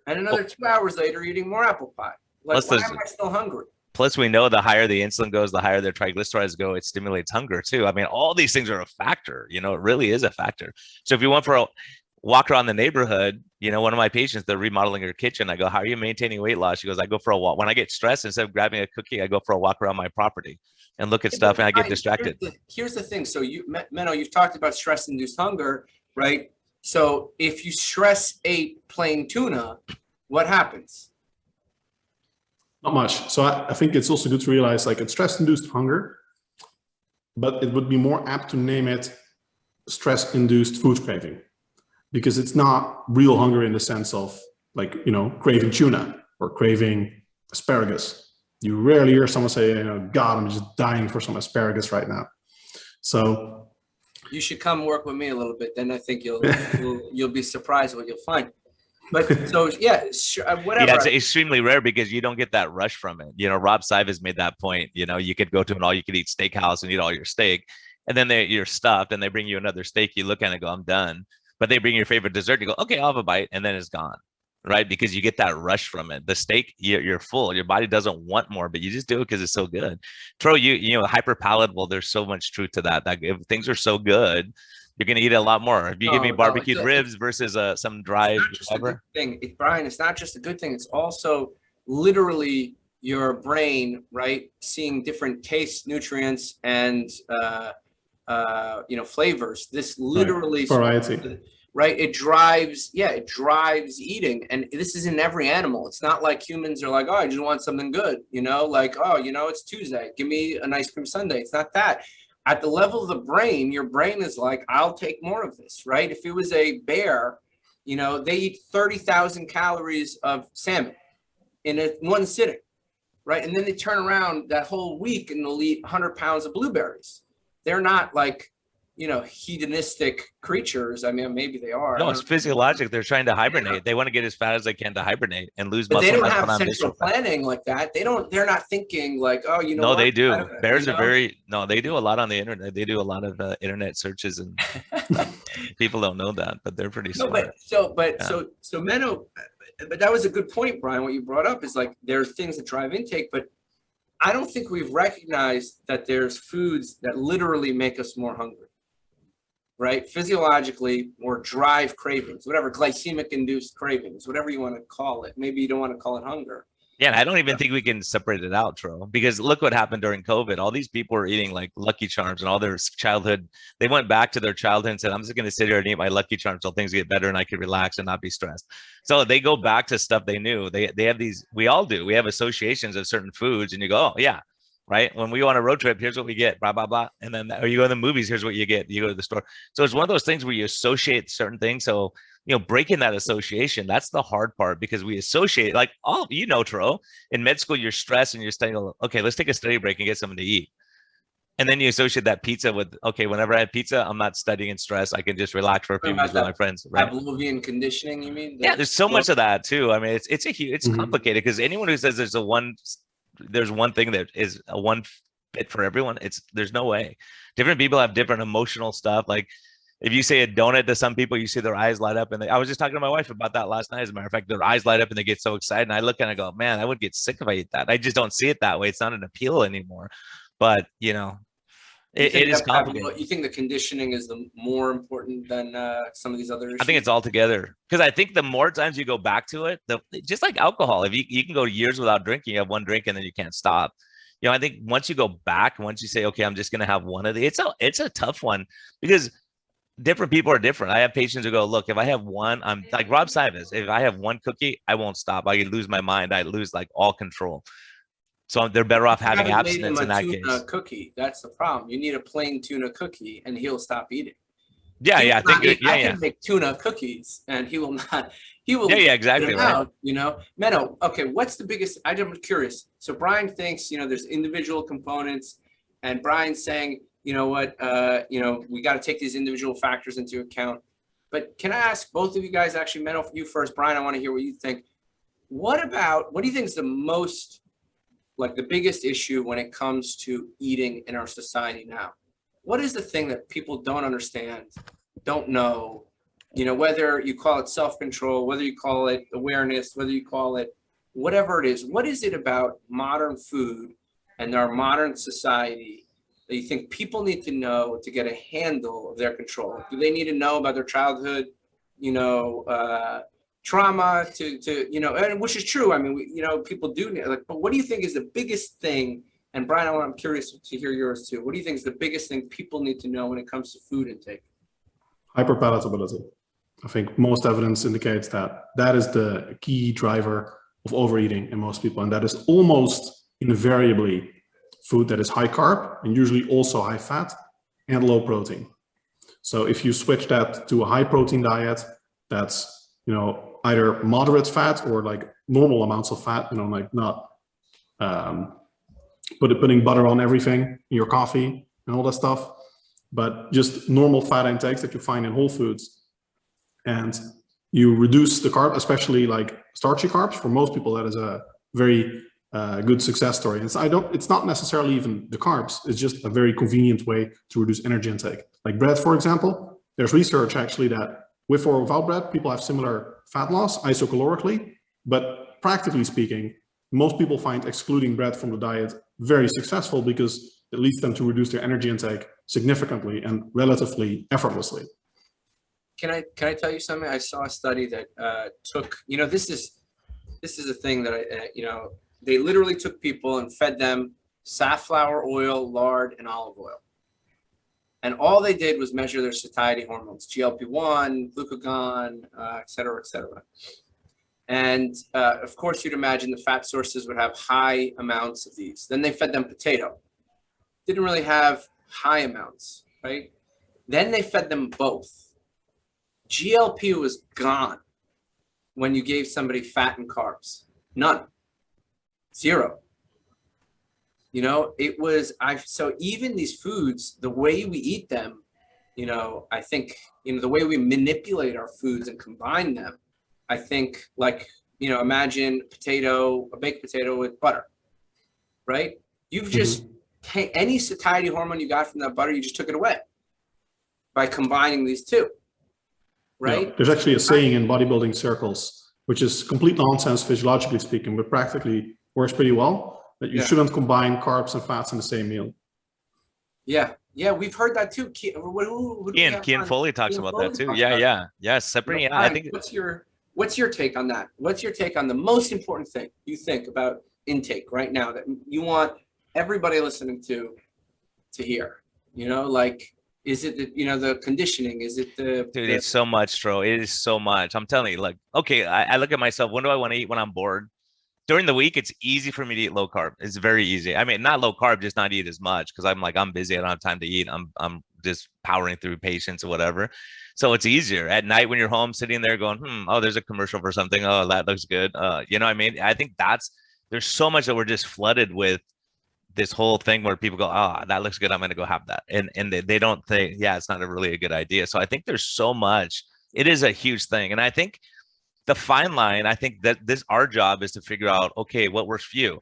And another 2 hours later, you're eating more apple pie. Like, why am I still hungry? Plus, we know the higher the insulin goes, the higher their triglycerides go. It stimulates hunger too. I mean, all these things are a factor. It really is a factor. So if you went for a walk around the neighborhood, one of my patients, they're remodeling her kitchen. I go, how are you maintaining weight loss? She goes, I go for a walk. When I get stressed, instead of grabbing a cookie, I go for a walk around my property and look at stuff, and I get distracted. Here's the thing. So Menno, you've talked about stress-induced hunger, right? So if you stress ate plain tuna, what happens? Not much. So I think it's also good to realize, like, it's stress-induced hunger, but it would be more apt to name it stress-induced food craving, because it's not real hunger in the sense of, like, craving tuna or craving asparagus. You rarely hear someone say, God, I'm just dying for some asparagus right now. So you should come work with me a little bit. Then I think you'll be surprised what you'll find. But so, yeah, whatever. Yeah, it's extremely rare because you don't get that rush from it. Rob Sive has made that point. You could go to an all-you-can-eat steakhouse and eat all your steak, and then you're stuffed, and they bring you another steak. You look at it and go, I'm done. But they bring your favorite dessert. You go, okay, I'll have a bite, and then it's gone, right? Because you get that rush from it. The steak, you're full. Your body doesn't want more, but you just do it because it's so good. Tro, hyperpalatable. There's so much truth to that. Like, if things are so good, you're gonna eat a lot more. If you give me barbecued ribs versus some dry whatever thing, Brian, it's not just a good thing. It's also literally your brain, right, seeing different tastes, nutrients, and flavors. This literally, variety. right? It drives eating, and this is in every animal. It's not like humans are like, oh, I just want something good, like, oh, it's Tuesday, give me an ice cream sundae. It's not that. At the level of the brain, your brain is like, I'll take more of this, right? If it was a bear, they eat 30,000 calories of salmon in one sitting, right? And then they turn around that whole week and they'll eat 100 pounds of blueberries. They're not like, hedonistic creatures. I mean, maybe they are. No, it's physiologic. They're trying to hibernate. They want to get as fat as they can to hibernate and lose But muscle. they don't have central planning like that. They're not thinking like, oh, No, they do. Bears are they do a lot on the internet. They do a lot of internet searches, and people don't know that, but they're pretty smart. So Menno, but that was a good point, Brian. What you brought up is like, there's things that drive intake, but I don't think we've recognized that there's foods that literally make us more hungry, right? Physiologically, or drive cravings, whatever, glycemic induced cravings, whatever you want to call it. Maybe you don't want to call it hunger. Yeah, and I don't even think we can separate it out, Tro, because look what happened during COVID. All these people were eating like Lucky Charms and all their childhood. They went back to their childhood and said, I'm just going to sit here and eat my Lucky Charms till things get better and I can relax and not be stressed. So they go back to stuff they knew. They have these, we all do. We have associations of certain foods, and you go, oh, yeah, right? When we go on a road trip, here's what we get, blah, blah, blah. And then, or you go to the movies, here's what you get. You go to the store. So it's one of those things where you associate certain things. So breaking that association, that's the hard part, because we associate, like, Tro, in med school, you're stressed and you're studying, okay, let's take a study break and get something to eat. And then you associate that pizza with, okay, whenever I have pizza, I'm not studying and stressed. I can just relax for a few minutes with my friends. Right? Pavlovian conditioning, you mean? Yeah, there's so much of that too. I mean, it's complicated, because anyone who says there's one thing that is a one fit for everyone, there's no way. Different people have different emotional stuff. Like, if you say a donut to some people, you see their eyes light up. And I was just talking to my wife about that last night. As a matter of fact, their eyes light up and they get so excited. And I look and I go, man, I would get sick if I ate that. I just don't see it that way. It's not an appeal anymore. But, it is complicated. You think the conditioning is the more important than some of these other issues? I think it's all together. Because I think the more times you go back to it, just like alcohol, if you can go years without drinking, you have one drink and then you can't stop. I think once you go back, once you say, okay, I'm just going to have one of these, it's a tough one, because different people are different. I have patients who go, look, if I have one, I'm like Rob Simons. If I have one cookie, I won't stop. I lose my mind. I lose like all control. So they're better off having abstinence in that case. Cookie. That's the problem. You need a plain tuna cookie, and he'll stop eating. Yeah, I can make tuna cookies, and he will not. He will. Yeah, exactly. Right. Menno. Okay, what's the biggest? I'm curious. So Brian thinks there's individual components, and Brian's saying, we got to take these individual factors into account. But can I ask both of you guys, actually, Menno, you first, Brian, I want to hear what you think. What do you think is the most, like, the biggest issue when it comes to eating in our society now? What is the thing that people don't understand, don't know, whether you call it self-control, whether you call it awareness, whether you call it whatever it is, what is it about modern food and our modern society that you think people need to know to get a handle of their control? Do they need to know about their childhood, trauma and which is true. I mean, people do, but what do you think is the biggest thing? And Brian, I'm curious to hear yours too. What do you think is the biggest thing people need to know when it comes to food intake? Hyperpalatability. I think most evidence indicates that is the key driver of overeating in most people. And that is almost invariably food that is high carb and usually also high fat and low protein. So if you switch that to a high protein diet, that's, either moderate fat or like normal amounts of fat, like not putting butter on everything in your coffee and all that stuff, but just normal fat intakes that you find in whole foods. And you reduce the carb, especially like starchy carbs. For most people, that is a very good success story. And it's not necessarily even the carbs. It's just a very convenient way to reduce energy intake. Like bread, for example, there's research actually that with or without bread, people have similar fat loss isocalorically, but practically speaking, most people find excluding bread from the diet very successful because it leads them to reduce their energy intake significantly and relatively effortlessly. Can I tell you something? I saw a study that took, this is a thing that they literally took people and fed them safflower oil, lard, and olive oil. And all they did was measure their satiety hormones, GLP-1, glucagon, et cetera, et cetera. And of course, you'd imagine the fat sources would have high amounts of these. Then they fed them potato. Didn't really have high amounts, right? Then they fed them both. GLP was gone when you gave somebody fat and carbs. None. Zero. You know, it was, so even these foods, the way we eat them, you know, I think, you know, the way we manipulate our foods and combine them, I think, like, you know, imagine a baked potato with butter, right? You've just, any satiety hormone you got from that butter, you just took it away by combining these two, right? Yeah, there's actually a saying in bodybuilding circles, which is complete nonsense physiologically speaking, but practically works pretty well, that you shouldn't combine carbs and fats in the same meal. Yeah, yeah, we've heard that too. Ian Foley talks about that too. Yeah, separating. You know, I think. What's your take on that? What's your take on the most important thing you think about intake right now that you want everybody listening to hear? You know, like, is it the, you know, the conditioning? Is it the dude? It's so much, Tro. It is so much. I'm telling you, like, okay, I look at myself. When do I want to eat? When I'm bored. During the week, it's easy for me to eat low carb. It's very easy. I mean, not low carb, just not eat as much because I'm busy. I don't have time to eat. I'm just powering through patients or whatever. So it's easier at night when you're home sitting there going, oh, there's a commercial for something. Oh, that looks good. You know what I mean? I think there's so much that we're just flooded with this whole thing where people go, oh, that looks good. I'm going to go have that. And they don't think, yeah, it's not really a good idea. So I think there's so much. It is a huge thing. And I think the fine line, I think that our job is to figure out, okay, what works for you.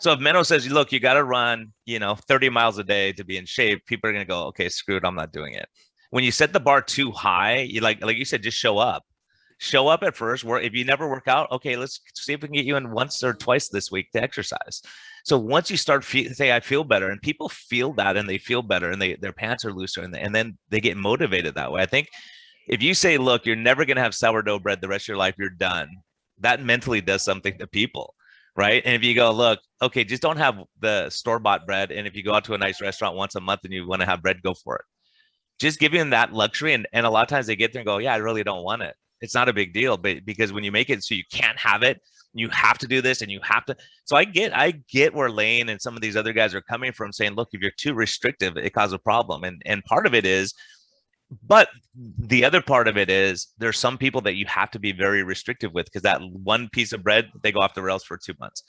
So if Menno says, look, you got to run, 30 miles a day to be in shape, people are going to go, okay, screw it, I'm not doing it. When you set the bar too high, you like you said, just show up at first. If you never work out, okay, let's see if we can get you in once or twice this week to exercise. So once you start say, I feel better, and people feel that and they feel better and their pants are looser and then they get motivated that way. I think if you say, look, you're never going to have sourdough bread the rest of your life, you're done. That mentally does something to people, right? And if you go, look, okay, just don't have the store-bought bread. And if you go out to a nice restaurant once a month and you want to have bread, go for it. Just give them that luxury. And a lot of times they get there and go, yeah, I really don't want it. It's not a big deal, but because when you make it so you can't have it, you have to do this and you have to. So I get where Lane and some of these other guys are coming from, saying, look, if you're too restrictive, it causes a problem. And part of it is, but the other part of it is there's some people that you have to be very restrictive with, because that one piece of bread, they go off the rails for 2 months,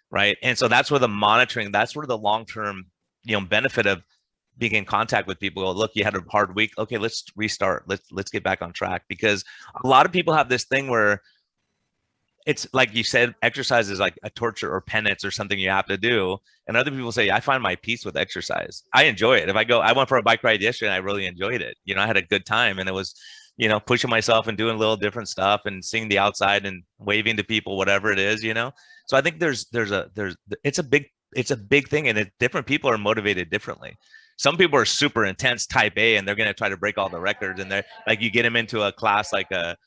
right? And so that's where the monitoring, that's where the long-term, benefit of being in contact with people. Go, look, you had a hard week. Okay, let's restart. Let's get back on track, because a lot of people have this thing where it's like you said, exercise is like a torture or penance or something you have to do. And other people say, I find my peace with exercise. I enjoy it. I went for a bike ride yesterday and I really enjoyed it. I had a good time, and it was, pushing myself and doing little different stuff and seeing the outside and waving to people, whatever it is, So I think it's a big thing, and different people are motivated differently. Some people are super intense type A, and they're going to try to break all the records. And they're like, you get them into a class like a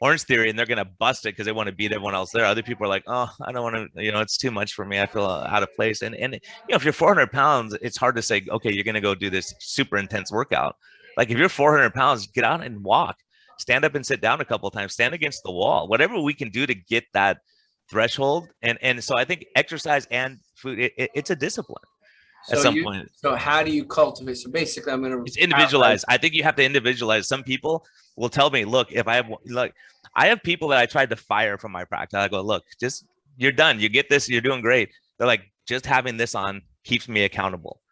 Orange Theory, and they're going to bust it because they want to beat everyone else there. Other people are like, oh, I don't want to, it's too much for me. I feel out of place. And if you're 400 pounds, it's hard to say, okay, you're going to go do this super intense workout. Like if you're 400 pounds, get out and walk, stand up and sit down a couple of times, stand against the wall, whatever we can do to get that threshold. And so I think exercise and food, it's a discipline. At some point. So how do you cultivate? So basically, it's individualized. I think you have to individualize. Some people will tell me, look, I have people that I tried to fire from my practice. I go, look, just, you're done. You get this. You're doing great. They're like, just having this on keeps me accountable.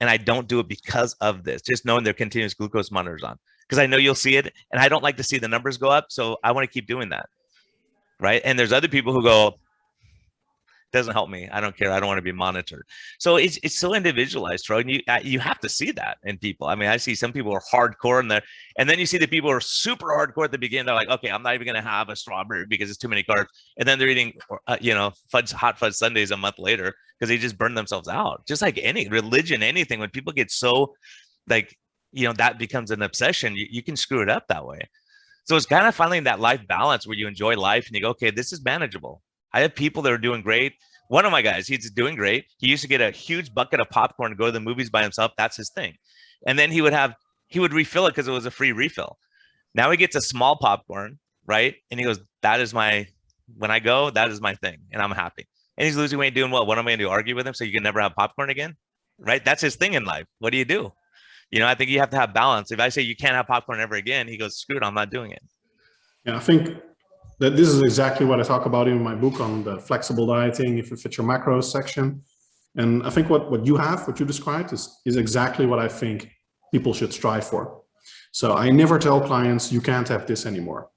And I don't do it because of this, just knowing their continuous glucose monitors on, because I know you'll see it. And I don't like to see the numbers go up. So I want to keep doing that. Right. And there's other people who go, doesn't help me. I don't care. I don't want to be monitored. So it's so individualized, Troy. And you have to see that in people. I mean, I see some people are hardcore in there, and then you see the people who are super hardcore at the beginning. They're like, okay, I'm not even going to have a strawberry because it's too many carbs. And then they're eating, hot fudge sundaes a month later because they just burn themselves out. Just like any religion, anything, when people get so that becomes an obsession, you can screw it up that way. So it's kind of finding that life balance where you enjoy life and you go, okay, this is manageable. I have people that are doing great One of my guys, he's doing great. He used to get a huge bucket of popcorn to go to the movies by himself. That's his thing. And then he would refill it because it was a free refill. Now he gets a small popcorn, right? And he goes, when I go, that is my thing. And I'm happy. And he's losing weight, doing well. What am I going to do? Argue with him so you can never have popcorn again? Right? That's his thing in life. What do? You know, I think you have to have balance. If I say you can't have popcorn ever again, he goes, screw it, I'm not doing it. Yeah, I think that this is exactly what I talk about in my book on the flexible dieting, if it fits your macros section. And I think what you described is exactly what I think people should strive for. So I never tell clients, you can't have this anymore.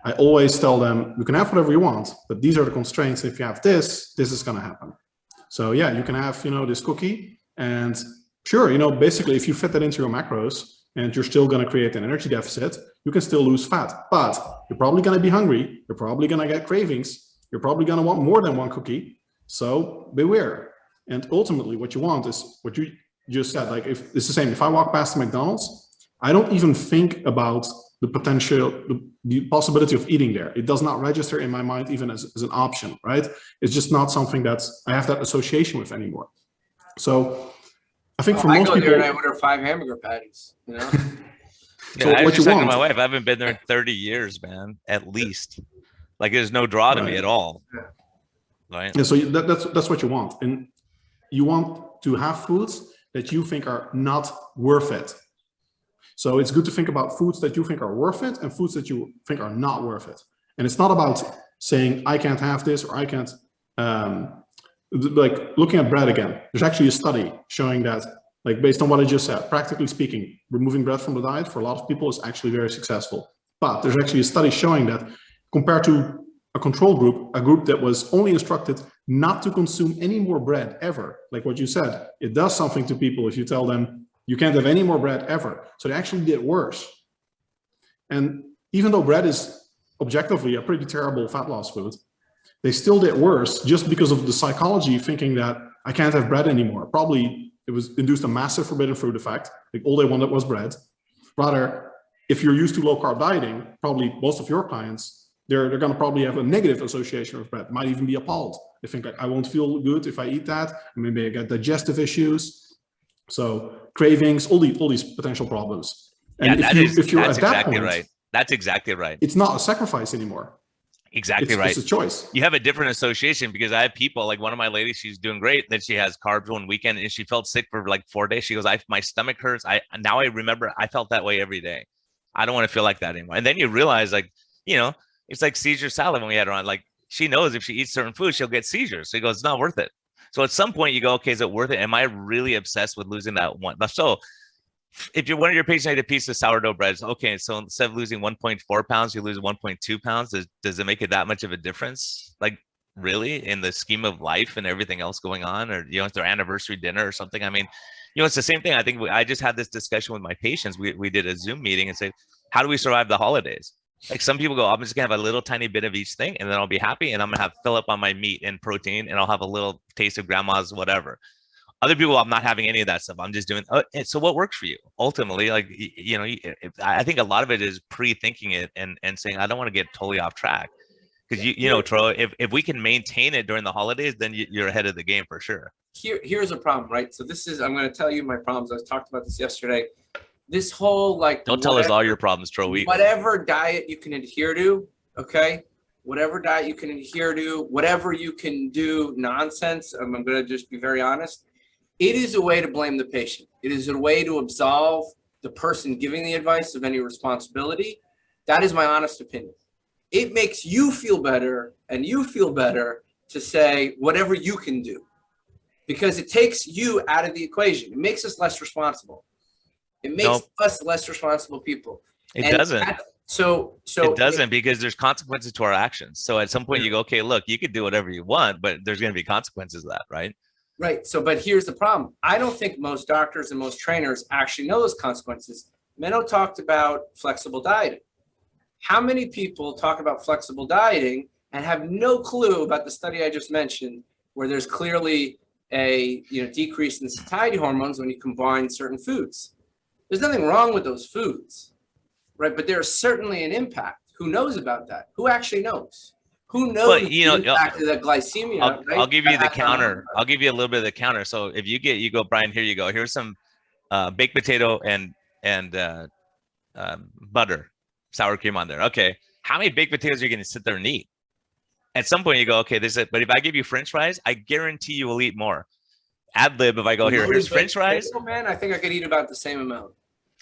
I always tell them, you can have whatever you want, but these are the constraints. If you have this is going to happen. So yeah, you can have, this cookie, and sure, basically if you fit that into your macros and you're still going to create an energy deficit, you can still lose fat, but you're probably going to be hungry. You're probably going to get cravings. You're probably going to want more than one cookie. So beware. And ultimately what you want is what you just said. Like, if it's the same, if I walk past McDonald's, I don't even think about the potential, the possibility of eating there. It does not register in my mind even as an option, right? It's just not something that I have that association with anymore. So I think for most people, I go there and I order 5 hamburger patties, Yeah, so I was just talking to my wife, I haven't been there in 30 years, man, at least. Like, there's no draw to me at all. Right? Yeah, so that's what you want. And you want to have foods that you think are not worth it. So it's good to think about foods that you think are worth it and foods that you think are not worth it. And it's not about saying, I can't have this, or I can't, like looking at bread again. There's actually a study showing that, like, based on what I just said, practically speaking, removing bread from the diet for a lot of people is actually very successful. But there's actually a study showing that compared to a control group, a group that was only instructed not to consume any more bread ever, like what you said, it does something to people if you tell them you can't have any more bread ever. So they actually did worse. And even though bread is objectively a pretty terrible fat loss food, they still did worse just because of the psychology thinking that I can't have bread anymore. Probably it was induced a massive forbidden fruit effect. Like, all they wanted was bread. Rather, if you're used to low carb dieting, probably most of your clients, they're going to probably have a negative association with bread, might even be appalled. They think, like, I won't feel good if I eat that. Maybe I get digestive issues. So cravings, all these potential problems. And yeah, if you're that's at that exactly point, right. That's exactly right. It's not a sacrifice anymore. Exactly right. It's a choice. You have a different association, because I have people, like one of my ladies, she's doing great. Then she has carbs one weekend and she felt sick for like 4 days. She goes, my stomach hurts. Now I remember I felt that way every day. I don't want to feel like that anymore. And then you realize, like, it's like seizure salad when we had her on. Like, she knows if she eats certain foods, she'll get seizures. So he goes, it's not worth it. So at some point you go, okay, is it worth it? Am I really obsessed with losing that one? So if you're one of your patients ate a piece of sourdough bread, okay, so instead of losing 1.4 pounds, you lose 1.2 pounds. Does it make it that much of a difference? Like, really, in the scheme of life and everything else going on? Or, it's their anniversary dinner or something. I mean, it's the same thing. I think I just had this discussion with my patients. We did a Zoom meeting and said, how do we survive the holidays? Like, some people go, I'm just gonna have a little tiny bit of each thing and then I'll be happy, and I'm gonna fill up on my meat and protein, and I'll have a little taste of grandma's whatever. Other people, I'm not having any of that stuff. I'm just doing. So what works for you? Ultimately, like, I think a lot of it is pre-thinking it and saying, I don't want to get totally off track. Because Tro, if we can maintain it during the holidays, then you're ahead of the game for sure. Here's a problem, right? So I'm going to tell you my problems. I talked about this yesterday. This whole, like, don't tell us all your problems, Tro. Whatever diet you can adhere to, okay? Whatever diet you can adhere to, whatever you can do nonsense. I'm going to just be very honest. It is a way to blame the patient. It is a way to absolve the person giving the advice of any responsibility. That is my honest opinion. It makes you feel better, and you feel better to say whatever you can do, because it takes you out of the equation. It makes us less responsible. It makes us less responsible people. It doesn't. So it doesn't, because there's consequences to our actions. So at some point you go, okay, look, you could do whatever you want, but there's going to be consequences to that, right? Right. So, but here's the problem. I don't think most doctors and most trainers actually know those consequences. Menno talked about flexible dieting. How many people talk about flexible dieting and have no clue about the study I just mentioned, where there's clearly a decrease in satiety hormones when you combine certain foods? There's nothing wrong with those foods, right? But there's certainly an impact. Who knows about that? Who actually knows? who knows But you know, the impact of the glycemia, right? I'll give you the That's on counter. I'll give you a little bit of the counter. So if you go, Brian, here you go. Here's some baked potato and butter, sour cream on there. Okay, how many baked potatoes are you going to sit there and eat? At some point, you go, okay, this is it. But if I give you French fries, I guarantee you will eat more. Ad lib, if I go here, here's French fries. Potato, man, I think I could eat about the same amount.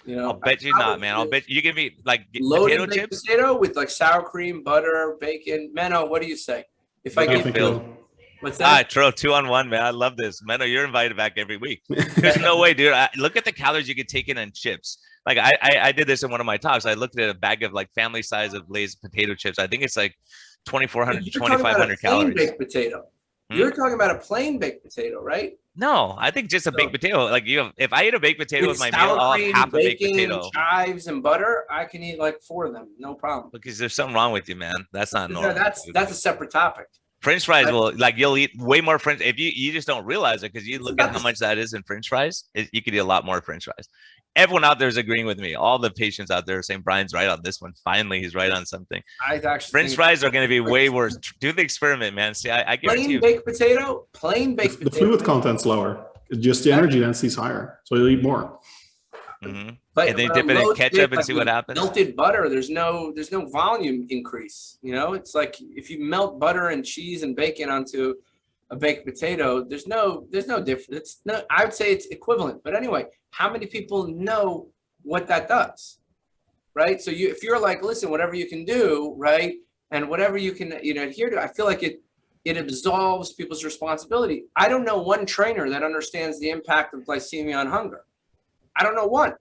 You know, I'll bet you not, man. I'll bet you give me like loaded potato baked chips. potato with like sour cream, butter, bacon. Menno, what do you say? If I I give think Phil. it'll- what's Ah, that? throw 2-on-1, man. I love this. Menno, you're invited back every week. There's no way, dude. Look at the calories you could take in on chips. Like I did this in one of my talks. I looked at a bag of like family size of Lay's potato chips. I think it's like 2,400 to You're talking about a 2,500 plain calories. baked potato. Hmm? You're talking about a plain baked potato, right? No, I think just a baked So- potato. Like if I eat a baked potato with my meal, sour I'll cream, have half a baked bacon, potato. chives, and butter, I can eat like 4 of them, no problem. Because there's something wrong with you, man. That's not normal. That's a separate topic. French fries Right. will like you'll eat way more French if you just don't realize it because you It's look about at how the- much that is in French fries. You could eat a lot more French fries. Everyone out there is agreeing with me. All the patients out there are saying Brian's right on this one. Finally, he's right on something. I actually French think fries are going to be way worse. Do the experiment, man. See, I guarantee plain you. baked potato, plain baked The potato. fluid content's lower. Just the energy density is higher, so you'll eat more. Mhm. But And then when dip it in loaded ketchup and like see what with happens. Melted butter, there's no volume increase. You know, it's like if you melt butter and cheese and bacon onto a baked potato, there's no difference. It's no, I would say it's equivalent. But anyway, how many people know what that does? Right? So if you're like, listen, whatever you can do, right? And whatever you can, adhere to, I feel like it absolves people's responsibility. I don't know one trainer that understands the impact of glycemia on hunger. I don't know one.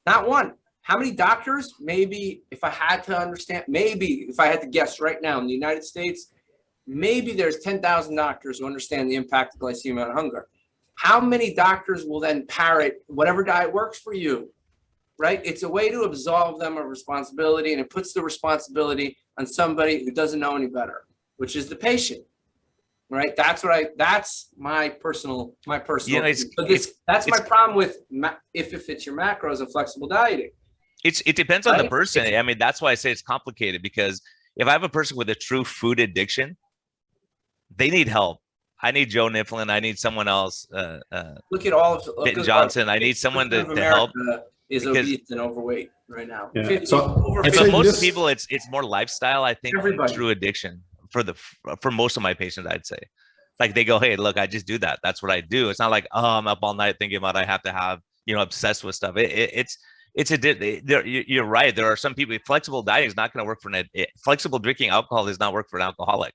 Not one. How many doctors? Maybe if I had to understand, maybe if I had to guess right now in the United States, maybe there's 10,000 doctors who understand the impact of glycemia on hunger. How many doctors will then parrot whatever diet works for you? Right? It's a way to absolve them of responsibility, and it puts the responsibility on somebody who doesn't know any better, which is the patient. Right? That's my personal. You know, That's my problem with if it fits your macros and flexible dieting. It depends on the Right? person. I mean, that's why I say it's complicated because if I have a person with a true food addiction, they need help. I need Joe Niflin. I need someone else. Look at all of Benton Johnson. I need someone to help. Is because- obese and overweight right now. Yeah. 50, So over I'd But say 50. most this- people, it's more lifestyle. I think than Everybody. true addiction for most of my patients. I'd say, like they go, hey, look, I just do that. That's what I do. It's not like I'm up all night thinking about I have to have obsessed with stuff. You're right. There are some people. Flexible dieting is not going to work for flexible drinking alcohol does not work for an alcoholic.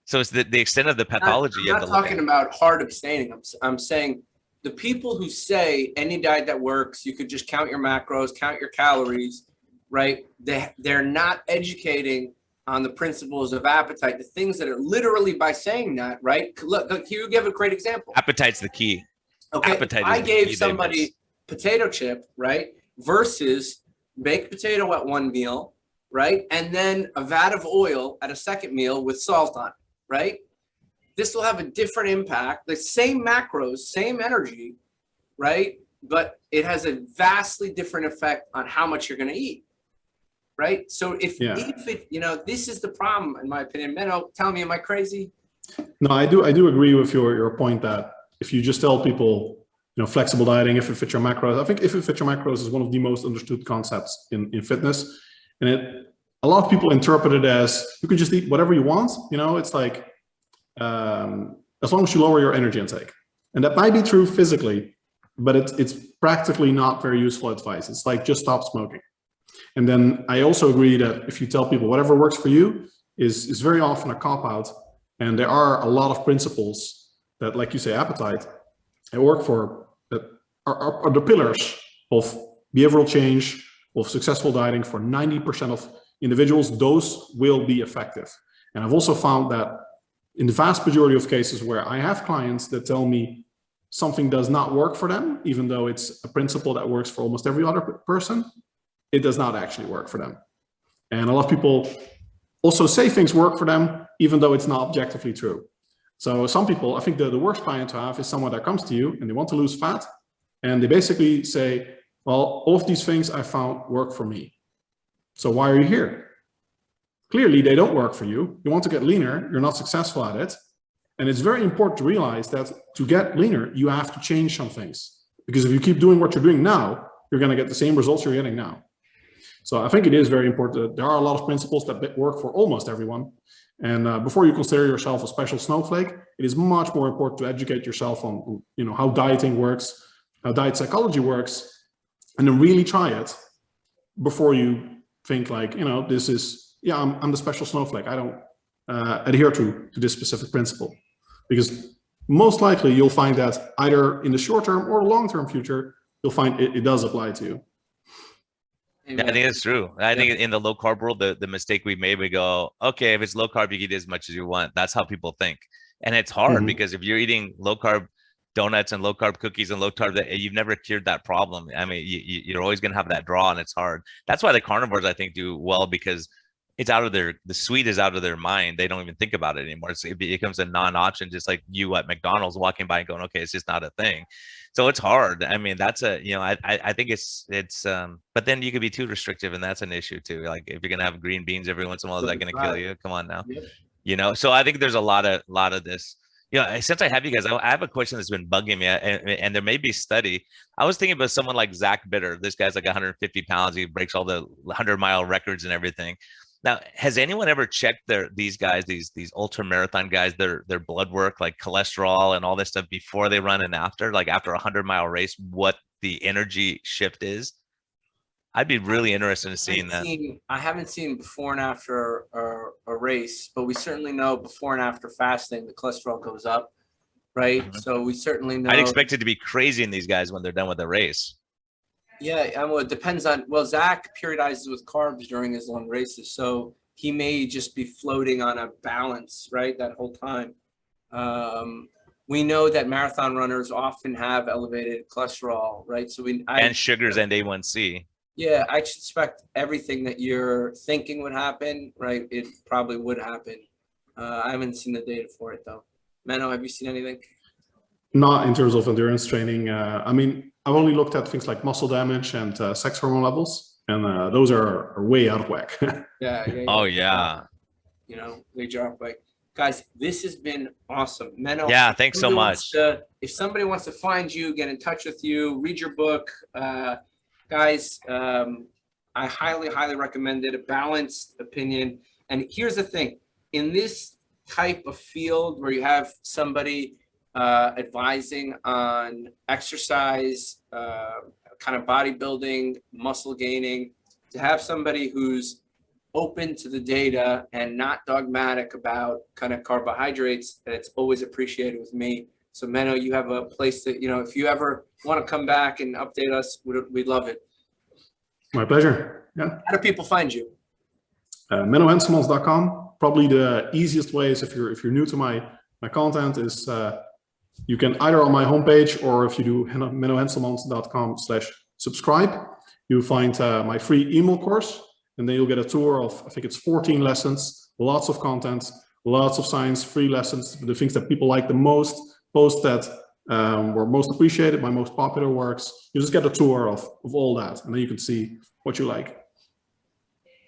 So it's the extent of the pathology. I'm not talking about hard abstaining. I'm saying the people who say any diet that works, you could just count your macros, count your calories, right? They're not educating on the principles of appetite, the things that are literally by saying that, right? Look, here you give a great example. Appetite's the key. Okay, Appetite if I is the key gave they somebody miss. potato chip, right, versus baked potato at one meal, right, and then a vat of oil at a second meal with salt on it, right? This will have a different impact. The same macros, same energy, right? But it has a vastly different effect on how much you're going to eat, right? So if it, this is the problem, in my opinion. Menno, tell me, am I crazy? No, I do agree with your point that if you just tell people, flexible dieting, if it fits your macros, I think if it fits your macros is one of the most understood concepts in fitness. And a lot of people interpret it as you can just eat whatever you want. It's like, as long as you lower your energy intake. And that might be true physically, but it's practically not very useful advice. It's like, just stop smoking. And then I also agree that if you tell people whatever works for you is very often a cop-out. And there are a lot of principles that, like you say, appetite, and work for, that are the pillars of behavioral change, of successful dieting for 90% of individuals. Those will be effective. And I've also found that in the vast majority of cases where I have clients that tell me something does not work for them, even though it's a principle that works for almost every other person, it does not actually work for them. And a lot of people also say things work for them, even though it's not objectively true. So some people, I think the worst client to have is someone that comes to you and they want to lose fat. And they basically say, well, all of these things I found work for me. So why are you here? clearly they don't work for you. You want to get leaner, you're not successful at it. And it's very important to realize that to get leaner, you have to change some things. Because if you keep doing what you're doing now, you're going to get the same results you're getting now. So I think it is very important. There are a lot of principles that work for almost everyone. And before you consider yourself a special snowflake, it is much more important to educate yourself on, how dieting works, how diet psychology works, and then really try it before you think like, this is, I'm the special snowflake. I don't adhere to this specific principle. Because most likely you'll find that either in the short term or long-term future, you'll find it does apply to you. Yeah, I think it's true. I think in the low carb world, the mistake we made, we go, okay, if it's low carb, you can eat as much as you want. That's how people think. And it's hard because if you're eating low carb donuts and low carb cookies and low carb, you've never cured that problem. I mean, you're always going to have that draw, and it's hard. That's why the carnivores, I think, do well, because it's out of the sweet is out of their mind. They don't even think about it anymore. It becomes a non-option, just like you at McDonald's walking by and going, okay, it's just not a thing. So it's hard. I mean, that's I think it's but then you could be too restrictive, and that's an issue too. Like if you're going to have green beans every once in a while, is that going to kill you? Come on now. Yep. So I think there's a lot of this. Since I have you guys, I have a question that's been bugging me, and there may be a study. I was thinking about someone like Zach Bitter. This guy's like 150 pounds. He breaks all the 100-mile records and everything. Now, has anyone ever checked these guys, these ultra marathon guys, their blood work, like cholesterol and all this stuff before they run and after, like after a 100-mile race, what the energy shift is? I'd be really interested in seeing that. I haven't seen before and after a race, but we certainly know before and after fasting, the cholesterol goes up, right? So we certainly know. I'd expect it to be crazy in these guys when they're done with the race. Yeah, well, it depends on, Zach periodizes with carbs during his long races, so he may just be floating on a balance, right, that whole time. We know that marathon runners often have elevated cholesterol, right? So and sugars and A1C. Yeah, I suspect everything that you're thinking would happen, right? It probably would happen. I haven't seen the data for it though. Menno, have you seen anything? Not in terms of endurance training. I mean, I've only looked at things like muscle damage and sex hormone levels, and those are way out of whack. Yeah. Oh yeah. They drop like. Guys, this has been awesome. Menno, yeah, thanks so much. If somebody wants to find you, get in touch with you, read your book, guys, I highly recommend it. A balanced opinion. And here's the thing: in this type of field where you have somebody advising on exercise, kind of bodybuilding, muscle gaining, to have somebody who's open to the data and not dogmatic about kind of carbohydrates, it's always appreciated with me. So Menno, you have a place that, if you ever want to come back and update us, we'd love it. My pleasure. Yeah. How do people find you? MennoHenselmans.com. Probably the easiest way is if you're new to my content is you can either on my homepage, or if you do MennoHenselmans.com/subscribe, you'll find my free email course. And then you'll get a tour of, I think it's 14 lessons, lots of content, lots of science, free lessons, the things that people like the most, posts that were most appreciated, my most popular works. You just get a tour of all that, and then you can see what you like.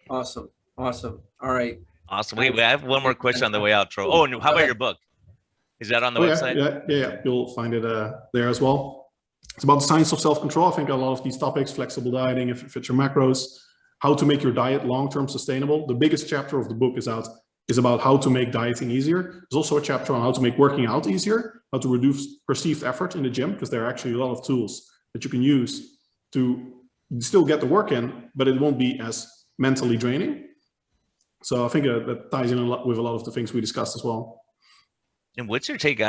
Awesome. All right. Awesome. Wait, I have one more question on the way out, Tro. Oh, no, how about your book? Is that on the website? Yeah. You'll find it there as well. It's about the science of self-control. I think a lot of these topics, flexible dieting, if it fits your macros, how to make your diet long-term sustainable. The biggest chapter of the book is about how to make dieting easier. There's also a chapter on how to make working out easier, how to reduce perceived effort in the gym, because there are actually a lot of tools that you can use to still get the work in, but it won't be as mentally draining. So I think that ties in a lot with a lot of the things we discussed as well. And what's your take?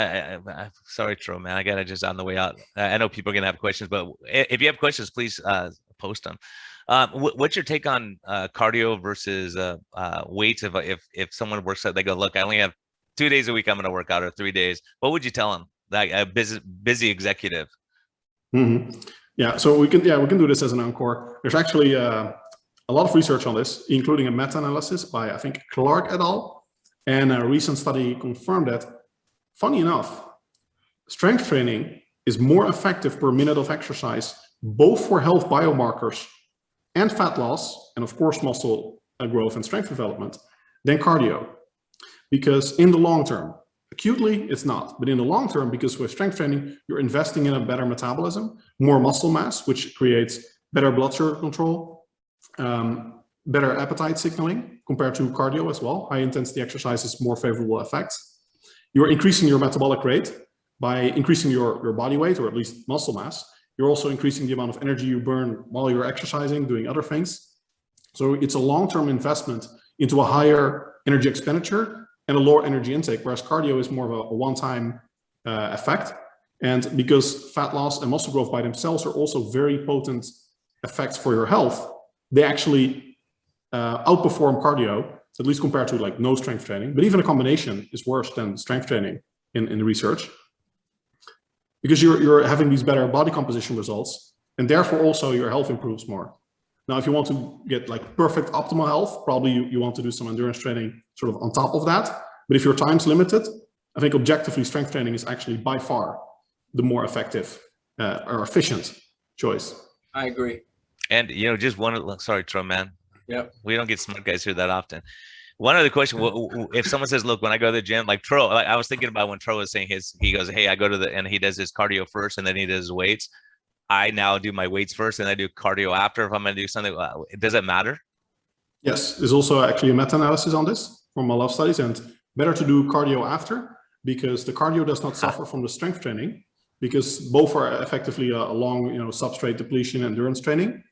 Sorry, Tro, man, I gotta just on the way out. I know people are gonna have questions, but if you have questions, please post them. What's your take on cardio versus weights? If someone works out, they go, look, I only have 2 days a week I'm going to work out, or 3 days. What would you tell them? Like a busy executive. Yeah, so we can do this as an encore. There's actually a lot of research on this, including a meta-analysis by, I think, Clark et al. And a recent study confirmed that, funny enough, strength training is more effective per minute of exercise, both for health biomarkers and fat loss, and of course muscle growth and strength development, than cardio. Because in the long term, acutely it's not, but in the long term, because with strength training, you're investing in a better metabolism, more muscle mass, which creates better blood sugar control, better appetite signaling compared to cardio as well. High intensity exercise has more favorable effects. You're increasing your metabolic rate by increasing your body weight, or at least muscle mass. You're also increasing the amount of energy you burn while you're exercising, doing other things. So it's a long-term investment into a higher energy expenditure and a lower energy intake, whereas cardio is more of a one-time effect. And because fat loss and muscle growth by themselves are also very potent effects for your health, they actually outperform cardio, at least compared to like no strength training. But even a combination is worse than strength training in the research, because you're having these better body composition results, and therefore also your health improves more. Now, if you want to get like perfect optimal health, probably you want to do some endurance training sort of on top of that. But if your time's limited, I think objectively strength training is actually by far the more effective or efficient choice. I agree. And just one. Sorry, Tro, man. Yep. We don't get smart guys here that often. One other question: if someone says, "Look, when I go to the gym, like Tro," like I was thinking about when Tro was saying he goes, "Hey, I go to and he does his cardio first, and then he does his weights." I now do my weights first, and I do cardio after. If I'm going to do something, does it matter? Yes, there's also actually a meta-analysis on this from a lot of studies, and better to do cardio after, because the cardio does not suffer from the strength training, because both are effectively a long, substrate depletion endurance training.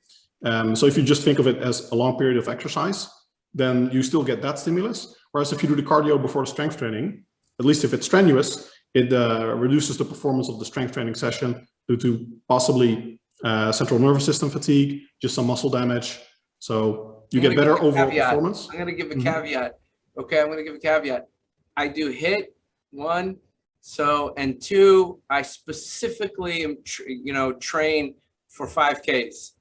So if you just think of it as a long period of exercise, then you still get that stimulus. Whereas if you do the cardio before the strength training, at least if it's strenuous, it reduces the performance of the strength training session due to possibly central nervous system fatigue, just some muscle damage. So you get better overall performance. I'm going to give a caveat. Okay, I'm going to give a caveat. I do HIIT, 1. So, and 2, I specifically am, train for 5Ks.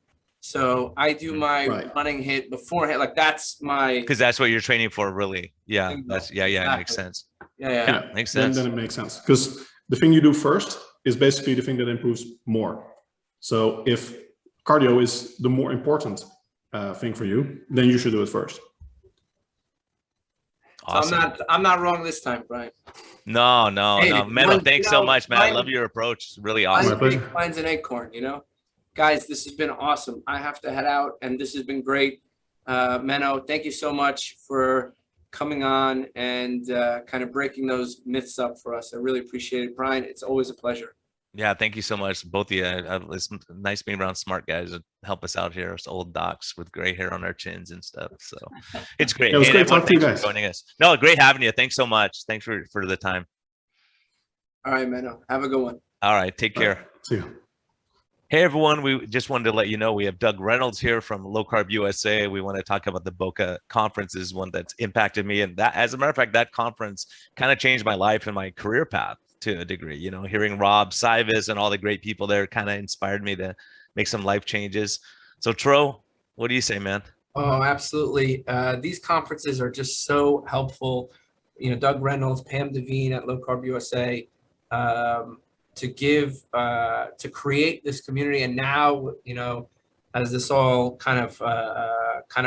So I do my running HIIT beforehand. Like that's my. Because that's what you're training for, really. Yeah, that's exactly. It makes sense. Yeah, makes sense. Then it makes sense, because the thing you do first is basically the thing that improves more. So if cardio is the more important thing for you, then you should do it first. Awesome. So I'm not wrong this time, Brian. No. Menno, thanks so much, man. I love your approach. It's really awesome. Finds an acorn, Guys, this has been awesome. I have to head out, and this has been great. Menno, thank you so much for coming on and kind of breaking those myths up for us. I really appreciate it. Brian, it's always a pleasure. Yeah, thank you so much, both of you. It's nice being around smart guys that help us out here, us old docs with gray hair on our chins and stuff. So it's great. It was great talking to you guys. Joining us. No, great having you. Thanks so much. Thanks for the time. All right, Menno. Have a good one. All right, take care. See you. Hey everyone, we just wanted to let you know we have Doug Reynolds here from Low Carb USA. We want to talk about the Boca conference, is one that's impacted me, and that, as a matter of fact, that conference kind of changed my life and my career path to a degree. Hearing Rob Sivis and all the great people there kind of inspired me to make some life changes. So Tro, what do you say, man? Oh, absolutely. These conferences are just so helpful. Doug Reynolds, Pam Devine at Low Carb USA, to create this community. And now, as this all kind of